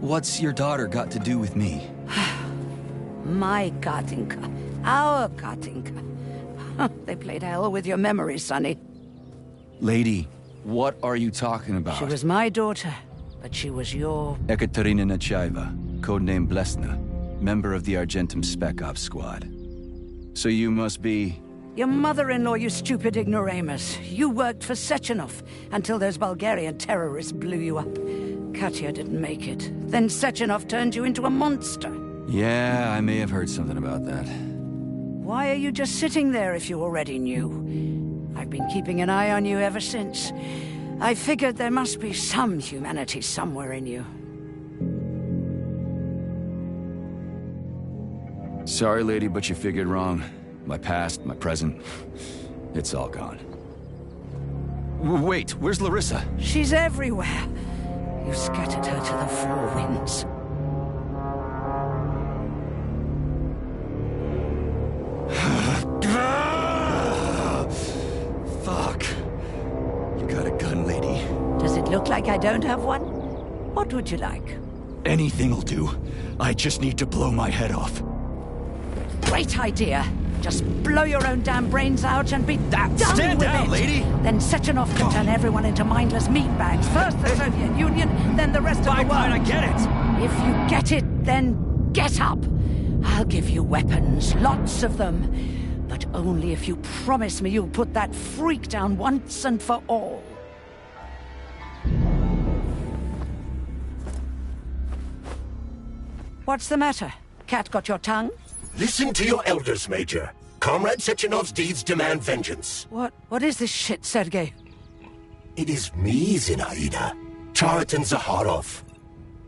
What's your daughter got to do with me? My Katinka. Our Katinka. They played hell with your memory, Sonny. Lady, what are you talking about? She was my daughter, but she was your... Ekaterina Nechaeva, codename Blesna, member of the Argentum Spec Ops squad. So you must be... Your mother-in-law, you stupid ignoramus. You worked for Sechenov until those Bulgarian terrorists blew you up. Katya didn't make it. Then Sechenov turned you into a monster. Yeah, I may have heard something about that. Why are you just sitting there if you already knew? I've been keeping an eye on you ever since. I figured there must be some humanity somewhere in you. Sorry, lady, but you figured wrong. My past, my present, it's all gone. Wait, where's Larissa? She's everywhere. You scattered her to the four winds. Fuck. You got a gun, lady. Does it look like I don't have one? What would you like? Anything'll do. I just need to blow my head off. Great idea. Just blow your own damn brains out and be done Stand with down, it. lady! Then Sechenov can turn everyone into mindless meatbags. First the Soviet Union, then the rest of the world. Fine, I get it. If you get it, then get up. I'll give you weapons, lots of them. But only if you promise me you'll put that freak down once and for all. What's the matter? Cat got your tongue? Listen to your elders, Major. Comrade Sechenov's deeds demand vengeance. What is this shit, Sergei? It is me, Zinaida. Chariton Zaharov.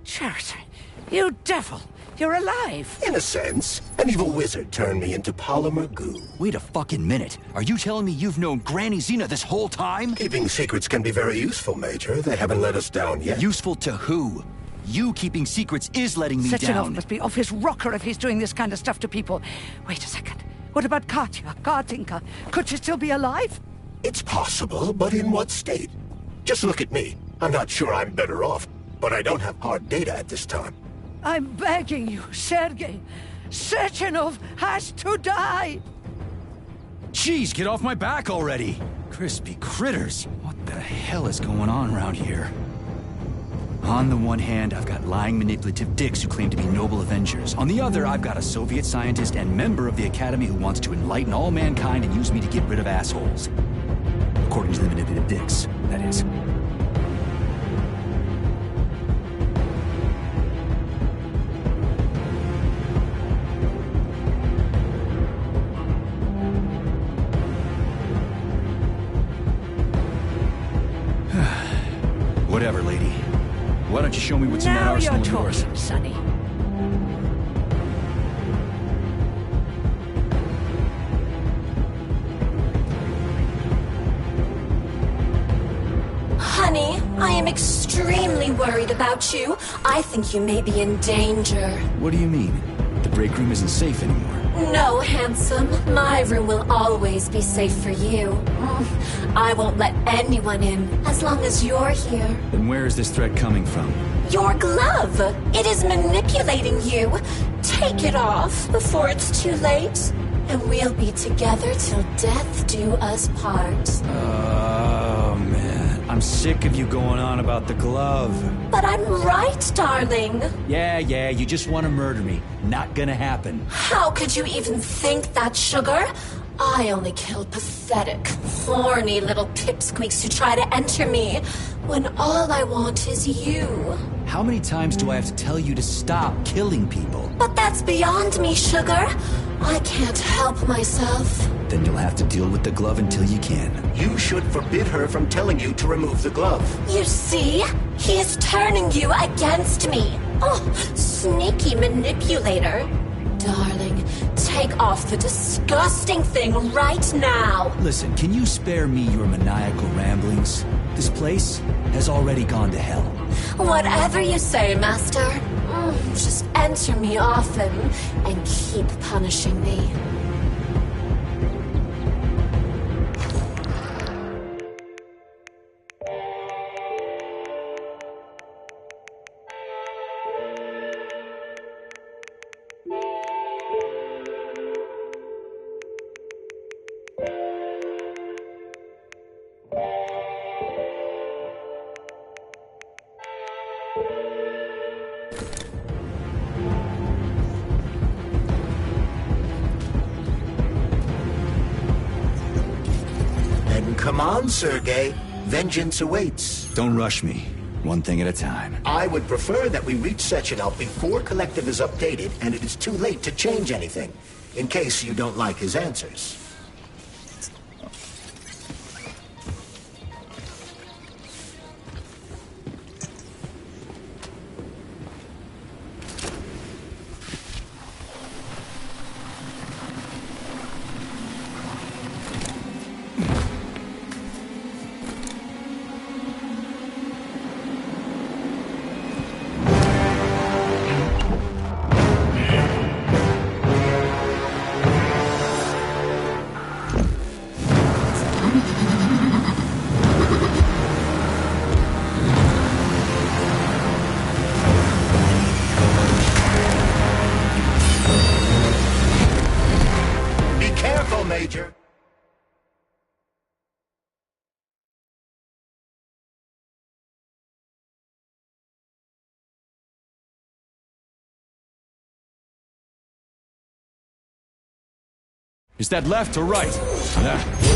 Chariton, you devil! You're alive! In a sense, an evil wizard turned me into polymer goo. Wait a fucking minute. Are you telling me you've known Granny Zena this whole time? Keeping secrets can be very useful, Major. They haven't let us down yet. Useful to who? You keeping secrets is letting me Sechenov down. must be off his rocker if he's doing this kind of stuff to people. Wait a second. What about Katya, Kartinka? Could she still be alive? It's possible, but in what state? Just look at me. I'm not sure I'm better off, but I don't have hard data at this time. I'm begging you, Sergei. Sechenov has to die! Jeez, get off my back already! Crispy critters. What the hell is going on around here? On the one hand, I've got lying, manipulative dicks who claim to be noble avengers. On the other, I've got a Soviet scientist and member of the Academy who wants to enlighten all mankind and use me to get rid of assholes. According to the manipulative dicks, that is. Whatever, lady. Why don't you show me what's in that arsenal of yours? Now you're talking, Sonny. Honey, I am extremely worried about you. I think you may be in danger. What do you mean? The break room isn't safe anymore. No, handsome. My room will always be safe for you. I won't let anyone in as long as you're here. Then where is this threat coming from? Your glove! It is manipulating you. Take it off before it's too late, and we'll be together till death do us part. Oh, man. I'm sick of you going on about the glove. But I'm right, darling. Yeah, you just want to murder me. Not gonna happen. How could you even think that, sugar? I only kill pathetic, horny little pipsqueaks who try to enter me, when all I want is you. How many times do I have to tell you to stop killing people? But that's beyond me, sugar. I can't help myself. Then you'll have to deal with the glove until you can. You should forbid her from telling you to remove the glove. You see? He is turning you against me. Oh, sneaky manipulator. Darling, take off the disgusting thing right now. Listen, can you spare me your maniacal ramblings? This place has already gone to hell. Whatever you say, Master. Just enter me often and keep punishing me. Come on, Sergei. Vengeance awaits. Don't rush me. One thing at a time. I would prefer that we reach Sechenov before Collective is updated and it is too late to change anything, in case you don't like his answers. Major. Is that left or right?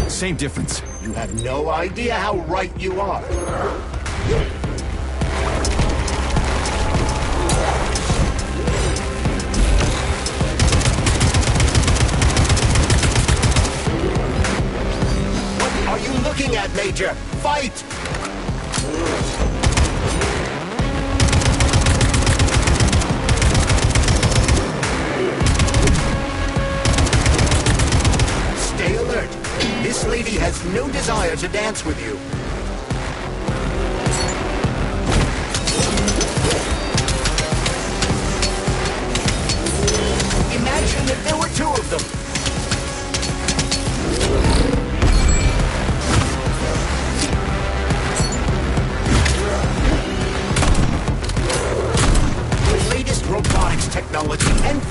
Same difference. You have no idea how right you are. What are you looking at, Major? Fight! Stay alert. This lady has no desire to dance with you.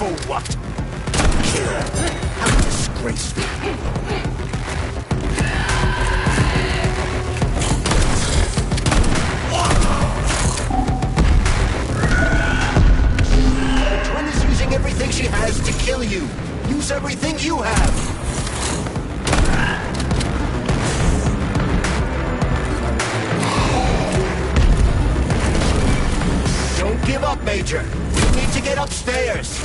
For what? How disgraceful. The twin is using everything she has to kill you. Use everything you have. Don't give up, Major. We need to get upstairs.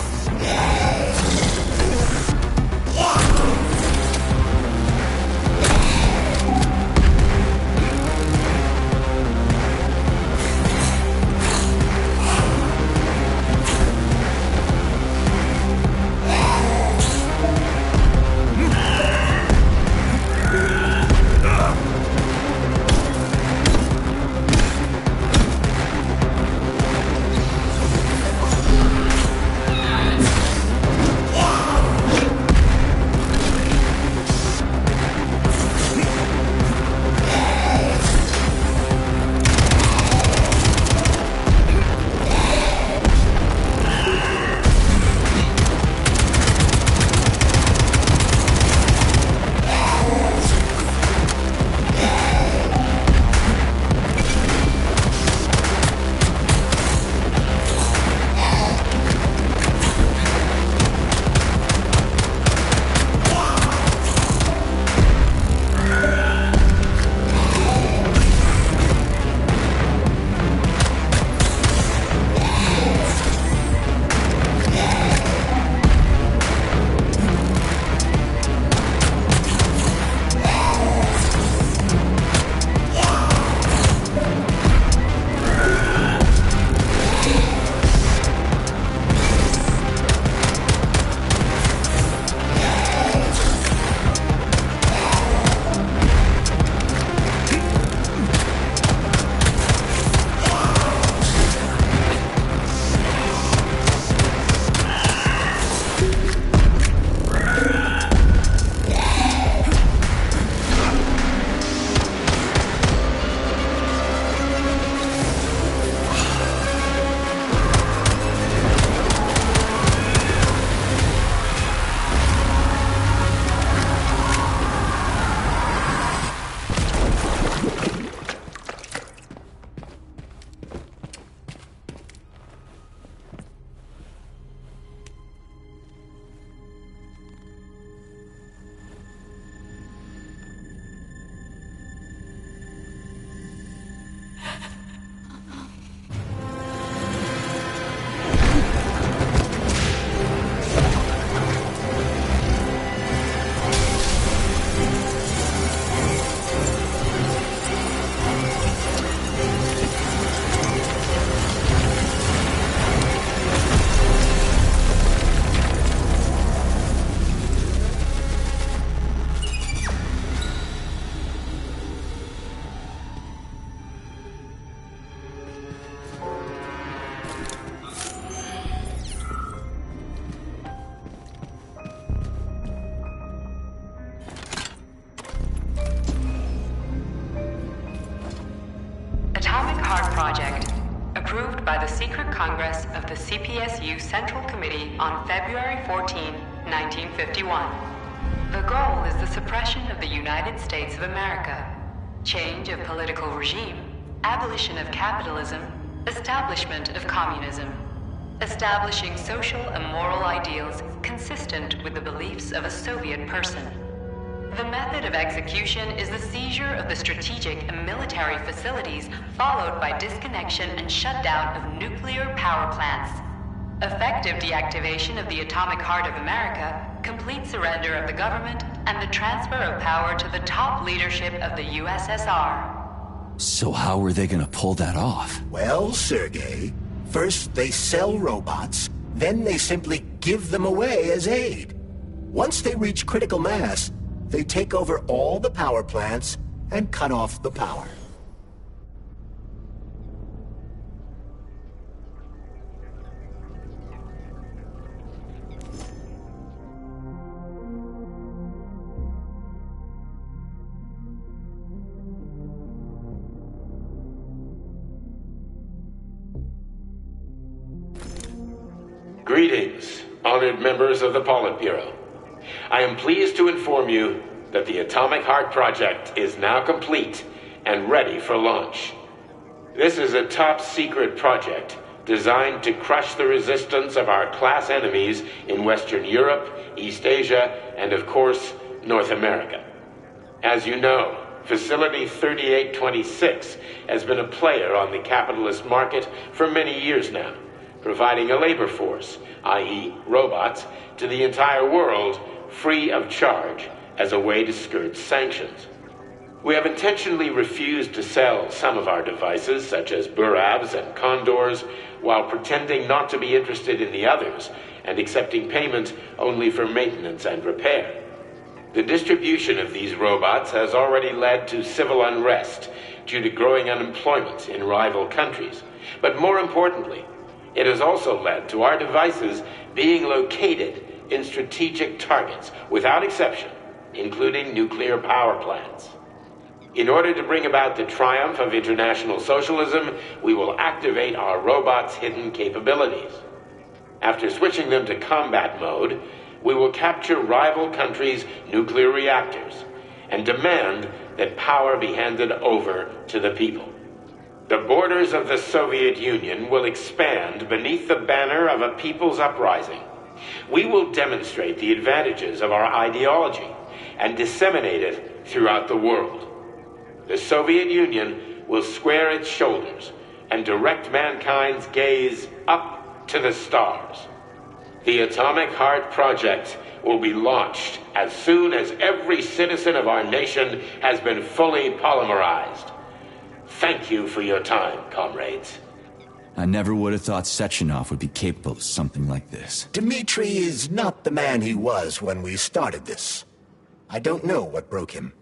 Atomic Heart Project, approved by the Secret Congress of the CPSU Central Committee on February 14, 1951. The goal is the suppression of the United States of America, change of political regime, abolition of capitalism, establishment of communism, establishing social and moral ideals consistent with the beliefs of a Soviet person. The method of execution is the seizure of the strategic and military facilities, followed by disconnection and shutdown of nuclear power plants. Effective deactivation of the Atomic Heart of America, complete surrender of the government, and the transfer of power to the top leadership of the USSR. So how are they gonna pull that off? Well, Sergei, first they sell robots, then they simply give them away as aid. Once they reach critical mass, they take over all the power plants and cut off the power. Greetings. honored members of the Politburo, I am pleased to inform you that the Atomic Heart Project is now complete and ready for launch. This is a top-secret project designed to crush the resistance of our class enemies in Western Europe, East Asia, and of course, North America. As you know, Facility 3826 has been a player on the capitalist market for many years now, providing a labor force, i.e. robots, to the entire world free of charge as a way to skirt sanctions. We have intentionally refused to sell some of our devices, such as Buravs and Condors, while pretending not to be interested in the others and accepting payment only for maintenance and repair. The distribution of these robots has already led to civil unrest due to growing unemployment in rival countries. But more importantly, it has also led to our devices being located in strategic targets, without exception, including nuclear power plants. In order to bring about the triumph of international socialism, we will activate our robots' hidden capabilities. After switching them to combat mode, we will capture rival countries' nuclear reactors and demand that power be handed over to the people. The borders of the Soviet Union will expand beneath the banner of a people's uprising. We will demonstrate the advantages of our ideology and disseminate it throughout the world. The Soviet Union will square its shoulders and direct mankind's gaze up to the stars. The Atomic Heart Project will be launched as soon as every citizen of our nation has been fully polymerized. Thank you for your time, comrades. I never would have thought Sechenov would be capable of something like this. Dmitri is not the man he was when we started this. I don't know what broke him.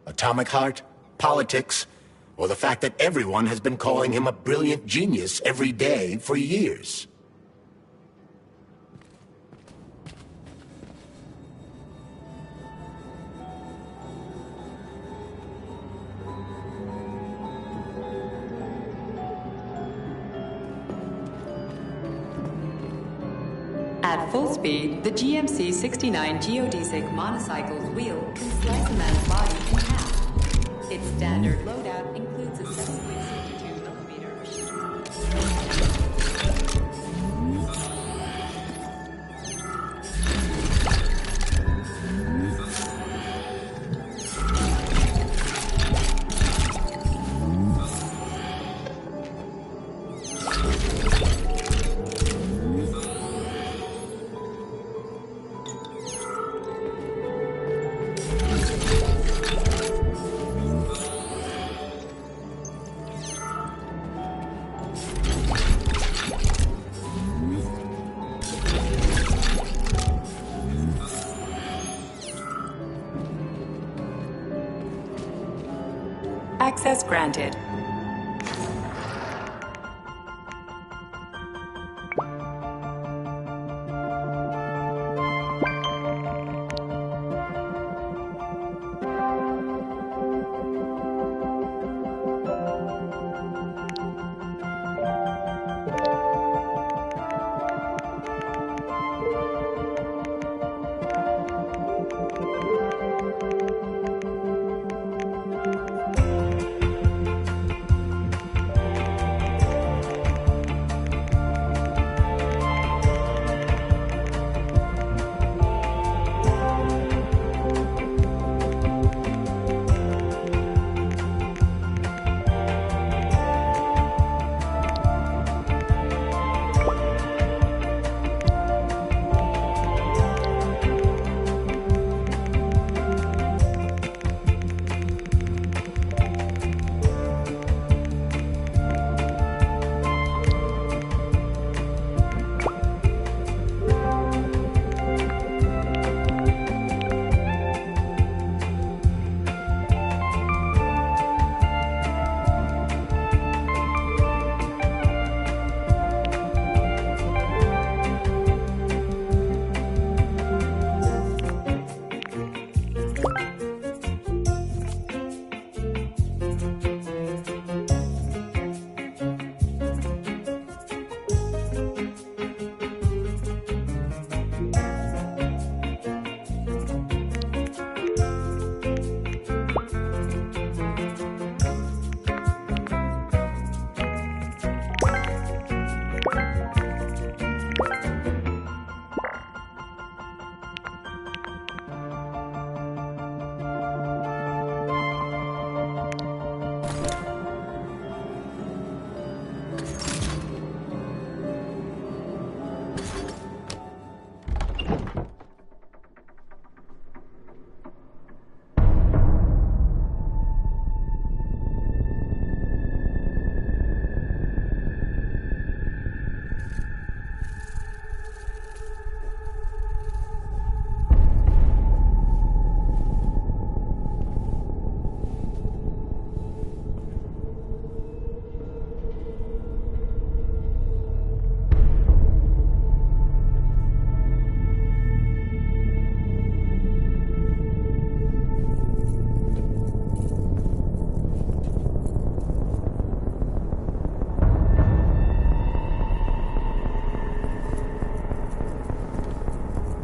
Atomic Heart, politics, or the fact that everyone has been calling him a brilliant genius every day for years. At full speed, the GMC-69 geodesic monocycle's wheel can slice a man's body in half. Its standard loadout includes a 7.62mm machine. Access granted.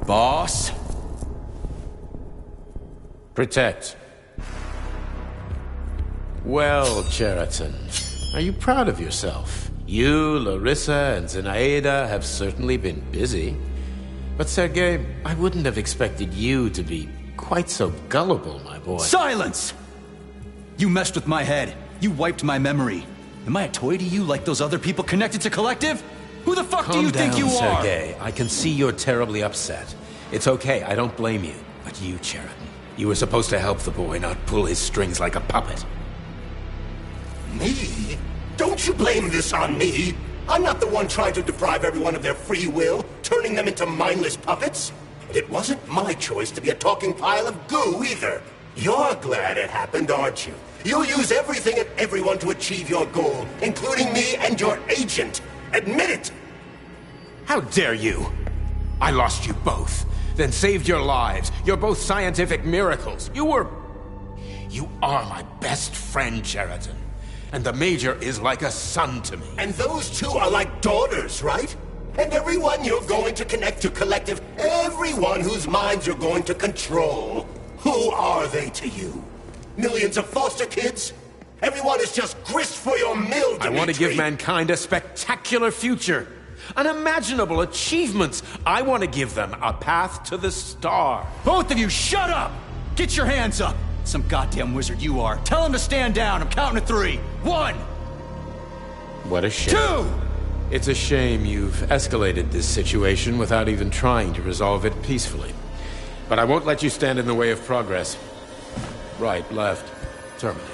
Boss? Protect. Well, Cheriton, are you proud of yourself? You, Larissa, and Zenaida have certainly been busy. But Sergei, I wouldn't have expected you to be quite so gullible, my boy. Silence! You messed with my head. You wiped my memory. Am I a toy to you like those other people connected to Collective? Who the fuck do you think you are? Sergei. I can see you're terribly upset. It's okay, I don't blame you. But you, Cheriton, you were supposed to help the boy, not pull his strings like a puppet. Me? Don't you blame this on me? I'm not the one trying to deprive everyone of their free will, turning them into mindless puppets. And it wasn't my choice to be a talking pile of goo, either. You're glad it happened, aren't you? You'll use everything and everyone to achieve your goal, including me and your agent. Admit it! How dare you? I lost you both, then saved your lives. You're both scientific miracles. You are my best friend, Cheriton. And the Major is like a son to me. And those two are like daughters, right? And everyone you're going to connect to Collective, everyone whose minds you're going to control. Who are they to you? Millions of foster kids? Everyone is just grist for your mill, Dimitri. I want to give mankind a spectacular future. Unimaginable achievements. I want to give them a path to the star. Both of you, shut up! Get your hands up! Some goddamn wizard you are. Tell him to stand down. I'm counting to 3. 1! What a shame. 2! It's a shame you've escalated this situation without even trying to resolve it peacefully. But I won't let you stand in the way of progress. Right, left, terminate.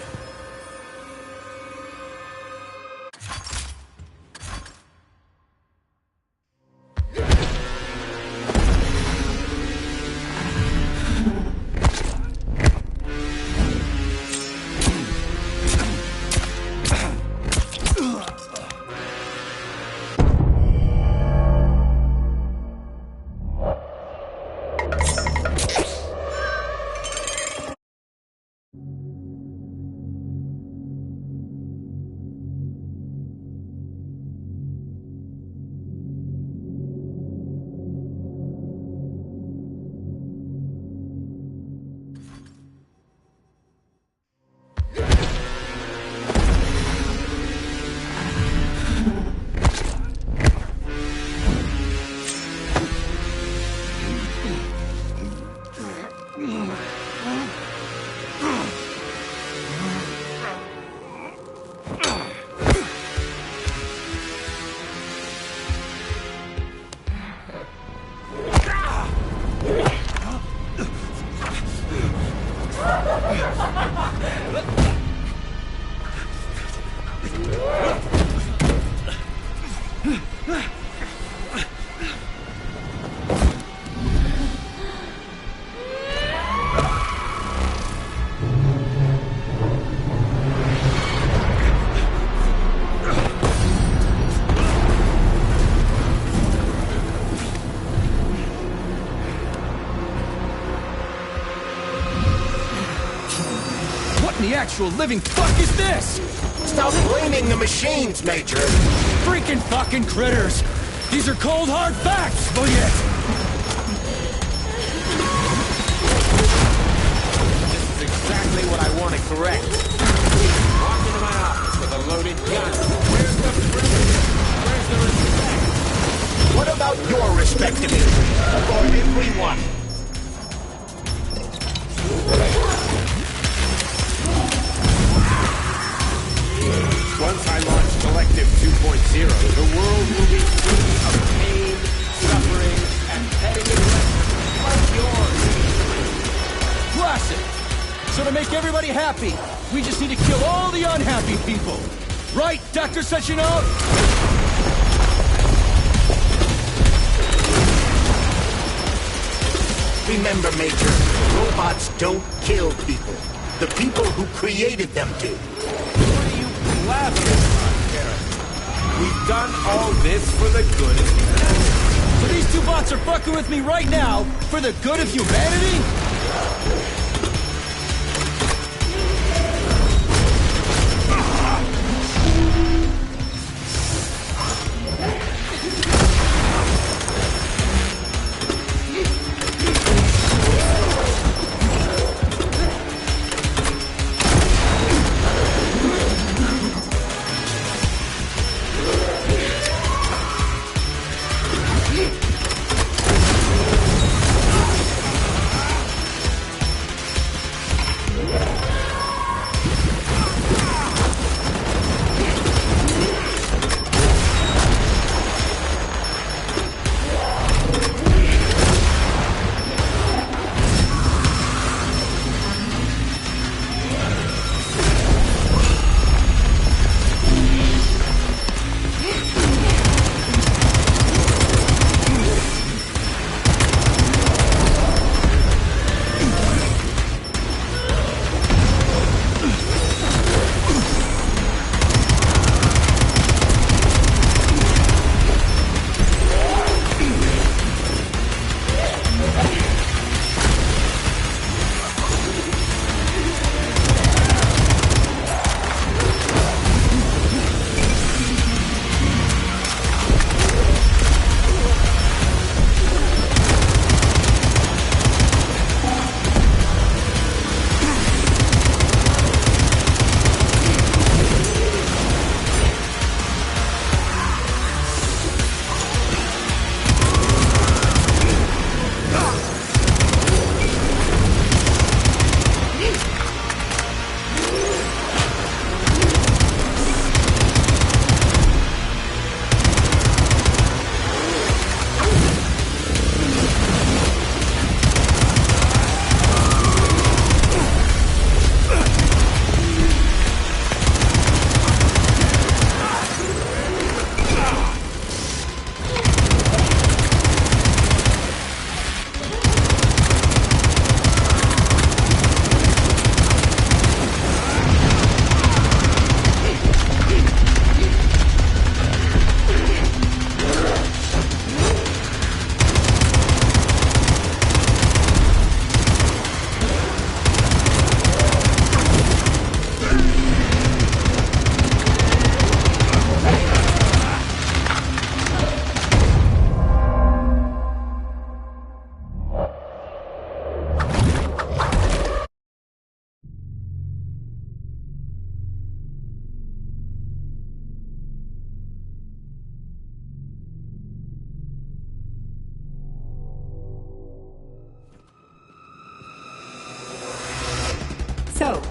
The actual living fuck is this? Stop blaming the machines, Major. Freaking fucking critters. These are cold, hard facts, will ya? This is exactly what I want to correct. Walk into my office with a loaded gun. Where's the privilege? Where's the respect? What about your respect to me? For everyone. Once I launch Collective 2.0, the world will be free of pain, suffering, and petty aggression like yours. Classic. So to make everybody happy, we just need to kill all the unhappy people. Right, Dr. Sechenov? Remember, Major, robots don't kill people. The people who created them do. We've done all this for the good of humanity. So these two bots are fucking with me right now for the good of humanity?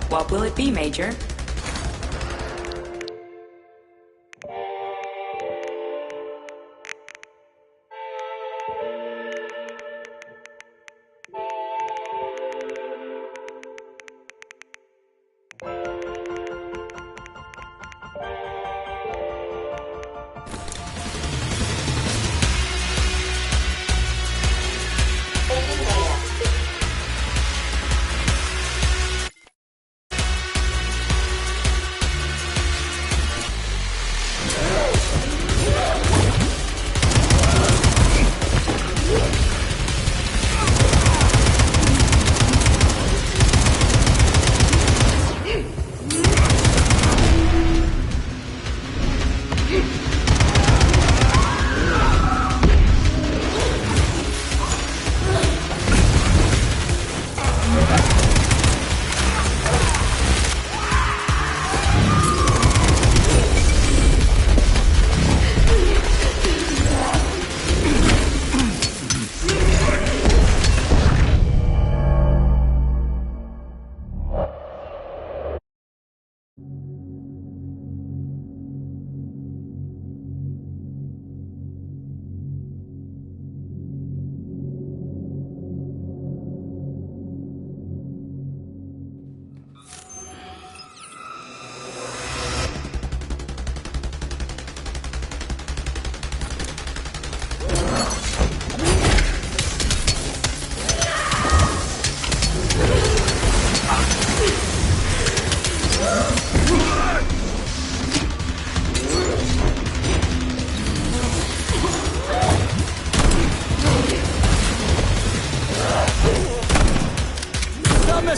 What will it be, Major?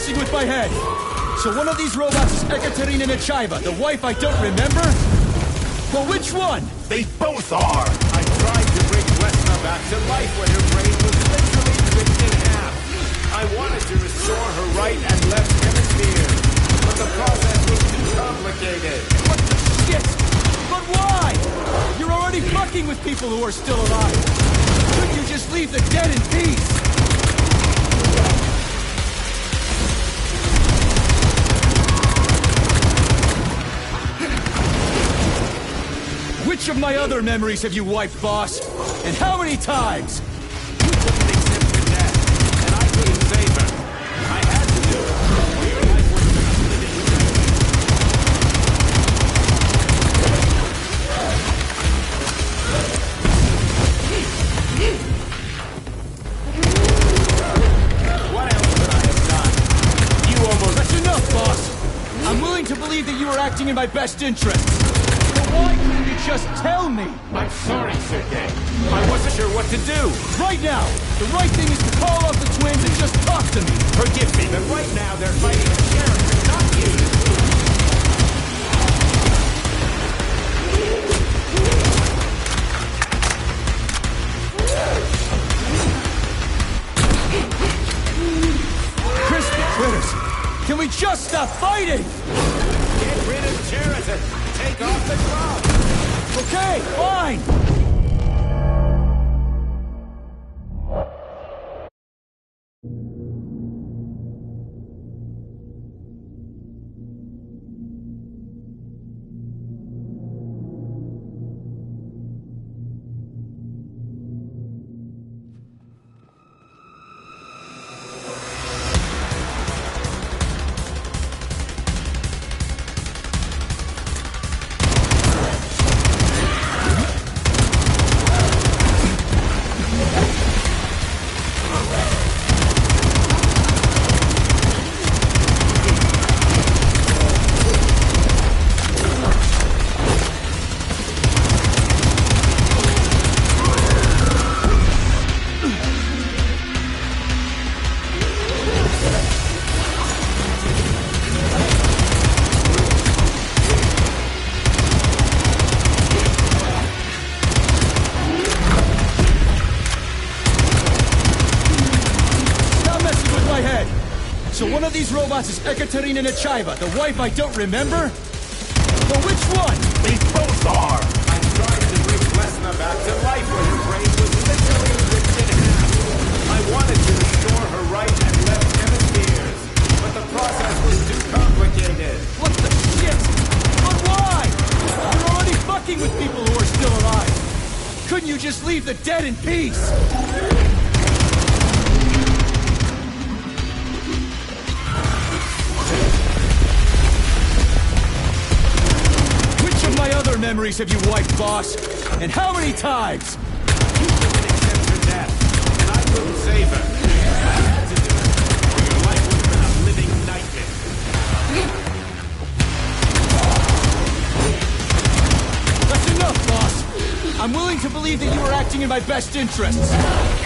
With my head. So one of these robots is Ekaterina Nechaeva, the wife I don't remember? Well, which one? They both are! I tried to bring Vesna back to life when her brain was literally ripped in half. I wanted to restore her right and left hemisphere, but the process was too complicated. What the shit? But why? You're already fucking with people who are still alive. Couldn't you just leave the dead in peace? Which of my other memories have you wiped, boss? And how many times? You couldn't accept her death, and I couldn't save her. I had to do it. Or your life wasn't enough living What else could I have done? You almost... That's enough, boss! I'm willing to believe that you were acting in my best interests. Why couldn't you just tell me? I'm sorry, Sergei. I wasn't sure what to do. Right now, the right thing is to call off the twins and just talk to me. Forgive me, but right now they're fighting a sheriff, not you. Crispy critters! Can we just stop fighting? Get rid of Cheriton. Take off the glove! Okay, fine! So one of these robots is Ekaterina Nechaeva, the wife I don't remember? Well, which one? They both are! I tried to bring Vesna back to life when her brain was literally ripped in half. I wanted to restore her right and left hemispheres, but the process was too complicated. in peace! Which of my other memories have you wiped, boss? And how many times? You couldn't accept her death, and I couldn't save her. I had to do it, or your life would have been a living nightmare. That's enough, boss! I'm willing to believe that you were acting in my best interests.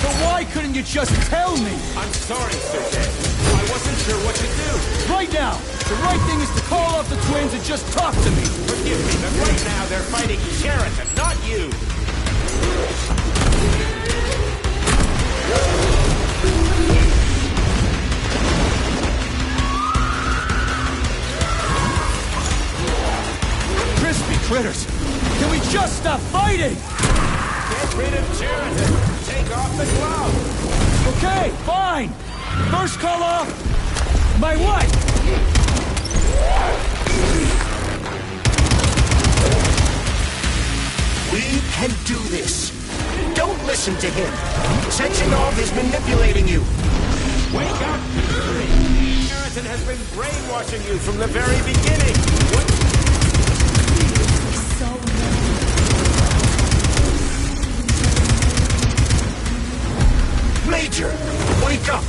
But why couldn't you just tell me? I'm sorry, Sergei. I wasn't sure what to do. Right now, the right thing is to call off the twins and just talk to me. Forgive me, but right now they're fighting Sheraton, not you. Crispy critters! Can we just stop fighting? Get rid of Sheraton. Take off the glove. Okay, fine! First call off my wife! We can do this. Don't listen to him. Sechenov is manipulating you. Wake up! Sheraton has been brainwashing you from the very beginning. What? Major, wake up!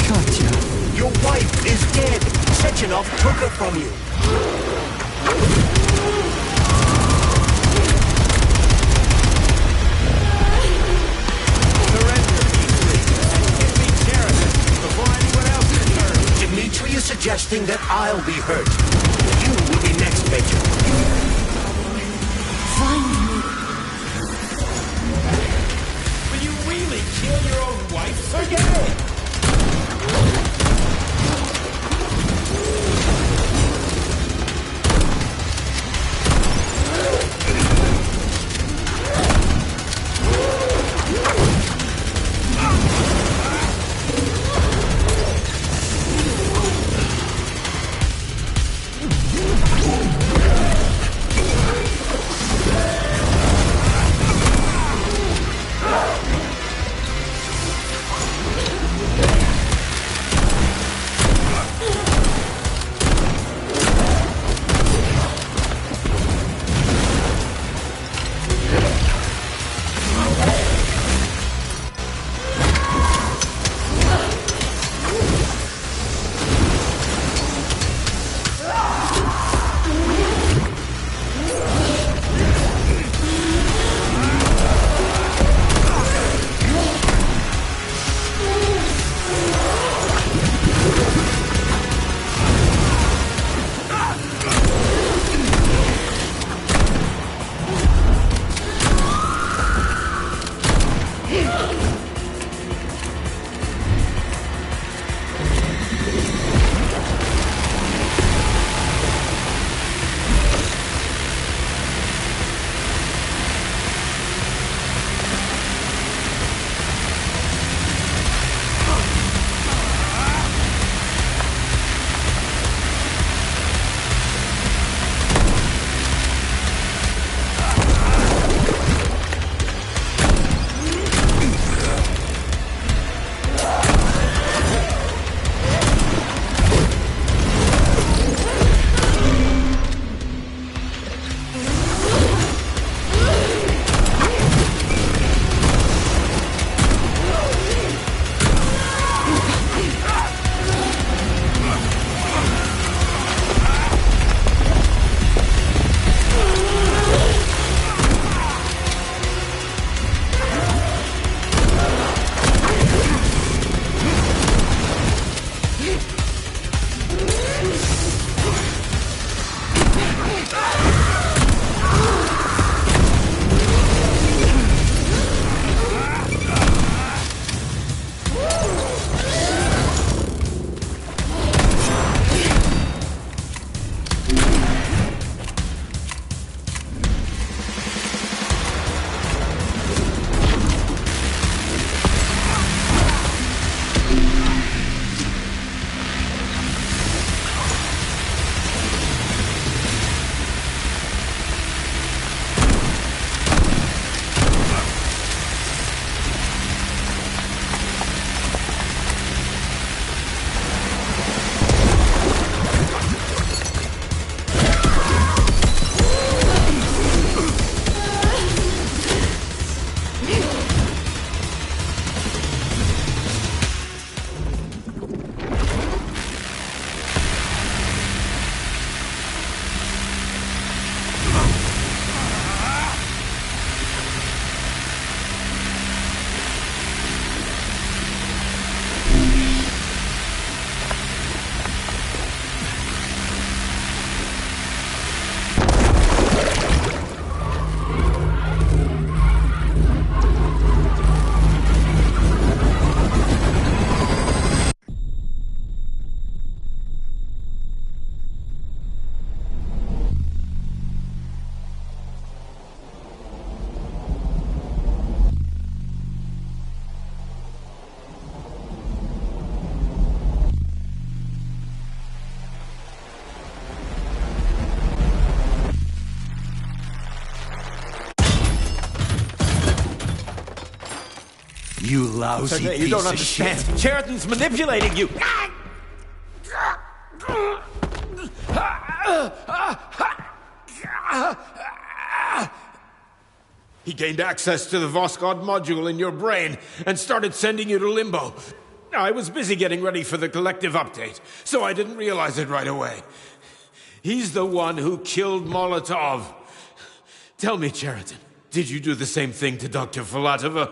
Katya. Your wife is dead. Sechenov took her from you. Surrender, Dimitri, and give me Sheraton before anyone else returns. Dimitri is suggesting that I'll be hurt. You will be next, Major. Will you really kill your own wife, Sergei? lousy You piece don't of understand. shit. Sheridan's manipulating you. He gained access to the Voskhod module in your brain and started sending you to limbo. I was busy getting ready for the collective update, so I didn't realize it right away. He's the one who killed Molotov. Tell me, Sheridan, did you do the same thing to Dr. Filatova?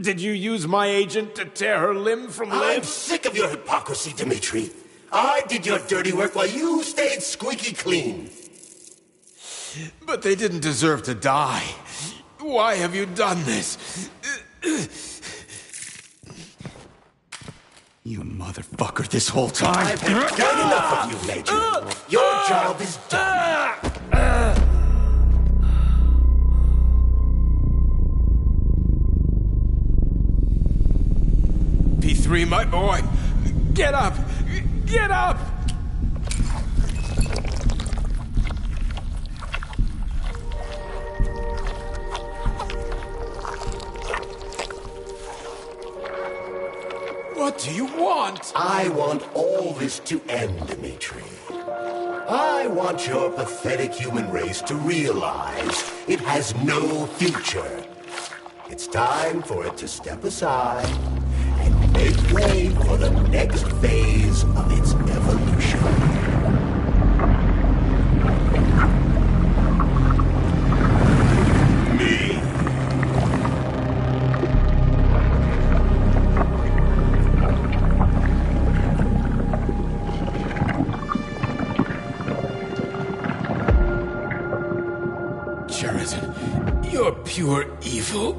Did you use my agent to tear her limb from limb? I'm sick of your hypocrisy, Dmitri. I did your dirty work while you stayed squeaky clean. But they didn't deserve to die. Why have you done this? You motherfucker this whole time. I've done enough of you, Major. Your job is done. P3, my boy. Get up! Get up! What do you want? I want all this to end, Dmitri. I want your pathetic human race to realize it has no future. It's time for it to step aside and make way for the next phase of its evolution. You're pure evil?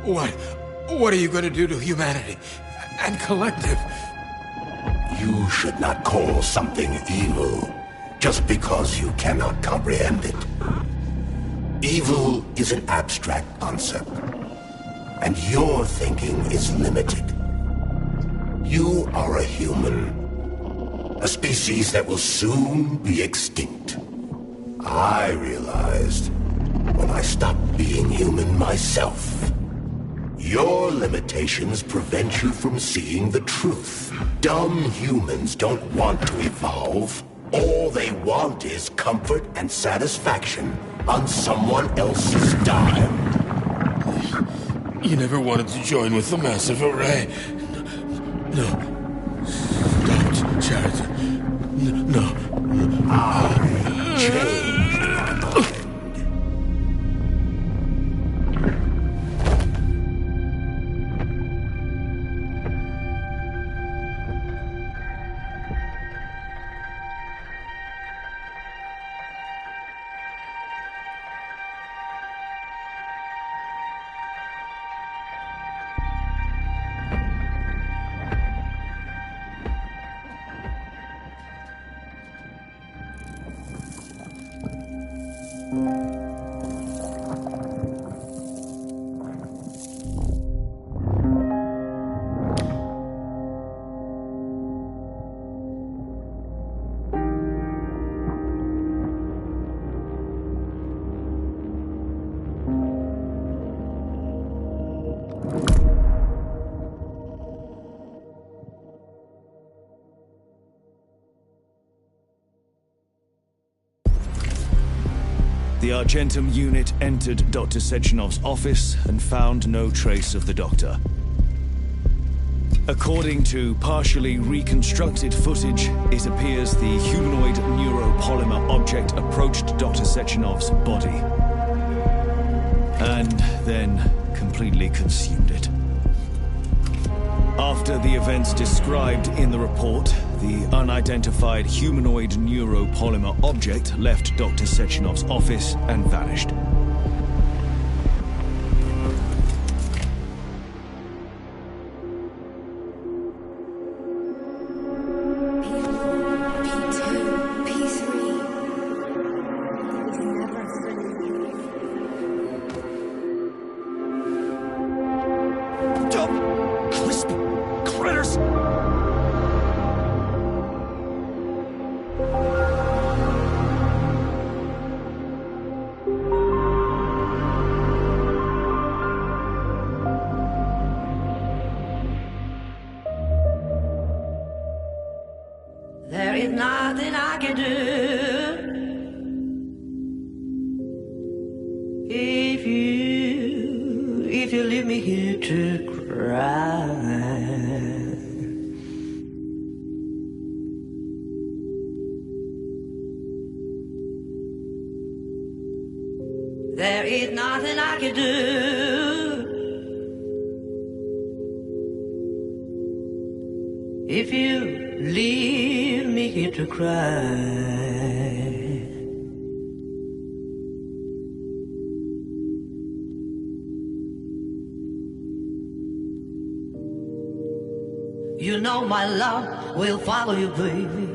What are you going to do to humanity and collective? You should not call something evil just because you cannot comprehend it. Evil is an abstract concept, and your thinking is limited. You are a human, a species that will soon be extinct. I realized when I stopped being human myself. Your limitations prevent you from seeing the truth. Dumb humans don't want to evolve. All they want is comfort and satisfaction on someone else's dime. You never wanted to join with the massive array. No. Don't, Sheridan. No. I changed. The Argentum unit entered Dr. Sechenov's office and found no trace of the doctor. According to partially reconstructed footage, it appears the humanoid neuropolymer object approached Dr. Sechenov's body and then completely consumed it. After the events described in the report, the unidentified humanoid neuropolymer object left Dr. Sechenov's office and vanished. There is nothing I can do. If you leave me here to cry. There is nothing I can do. If you leave me here to cry. You know my love will follow you, baby.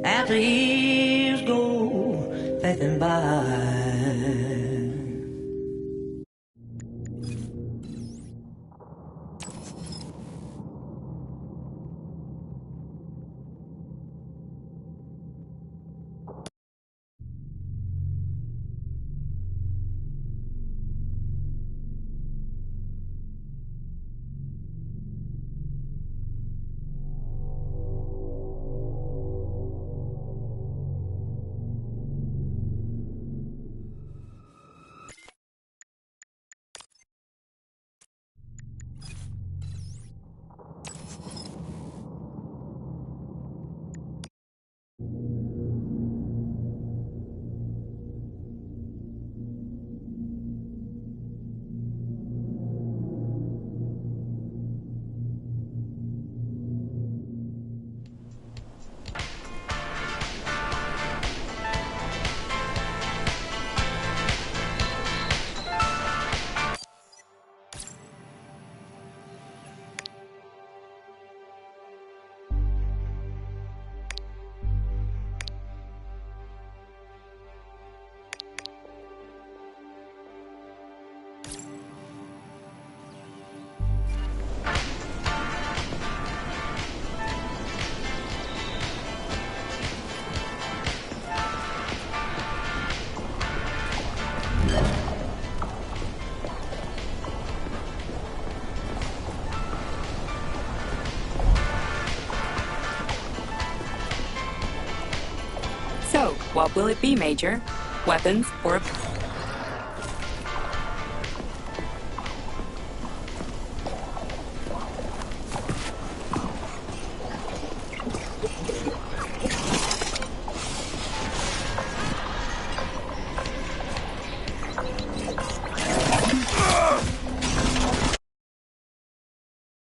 As the years go passing by. So, what will it be, Major? Weapons or a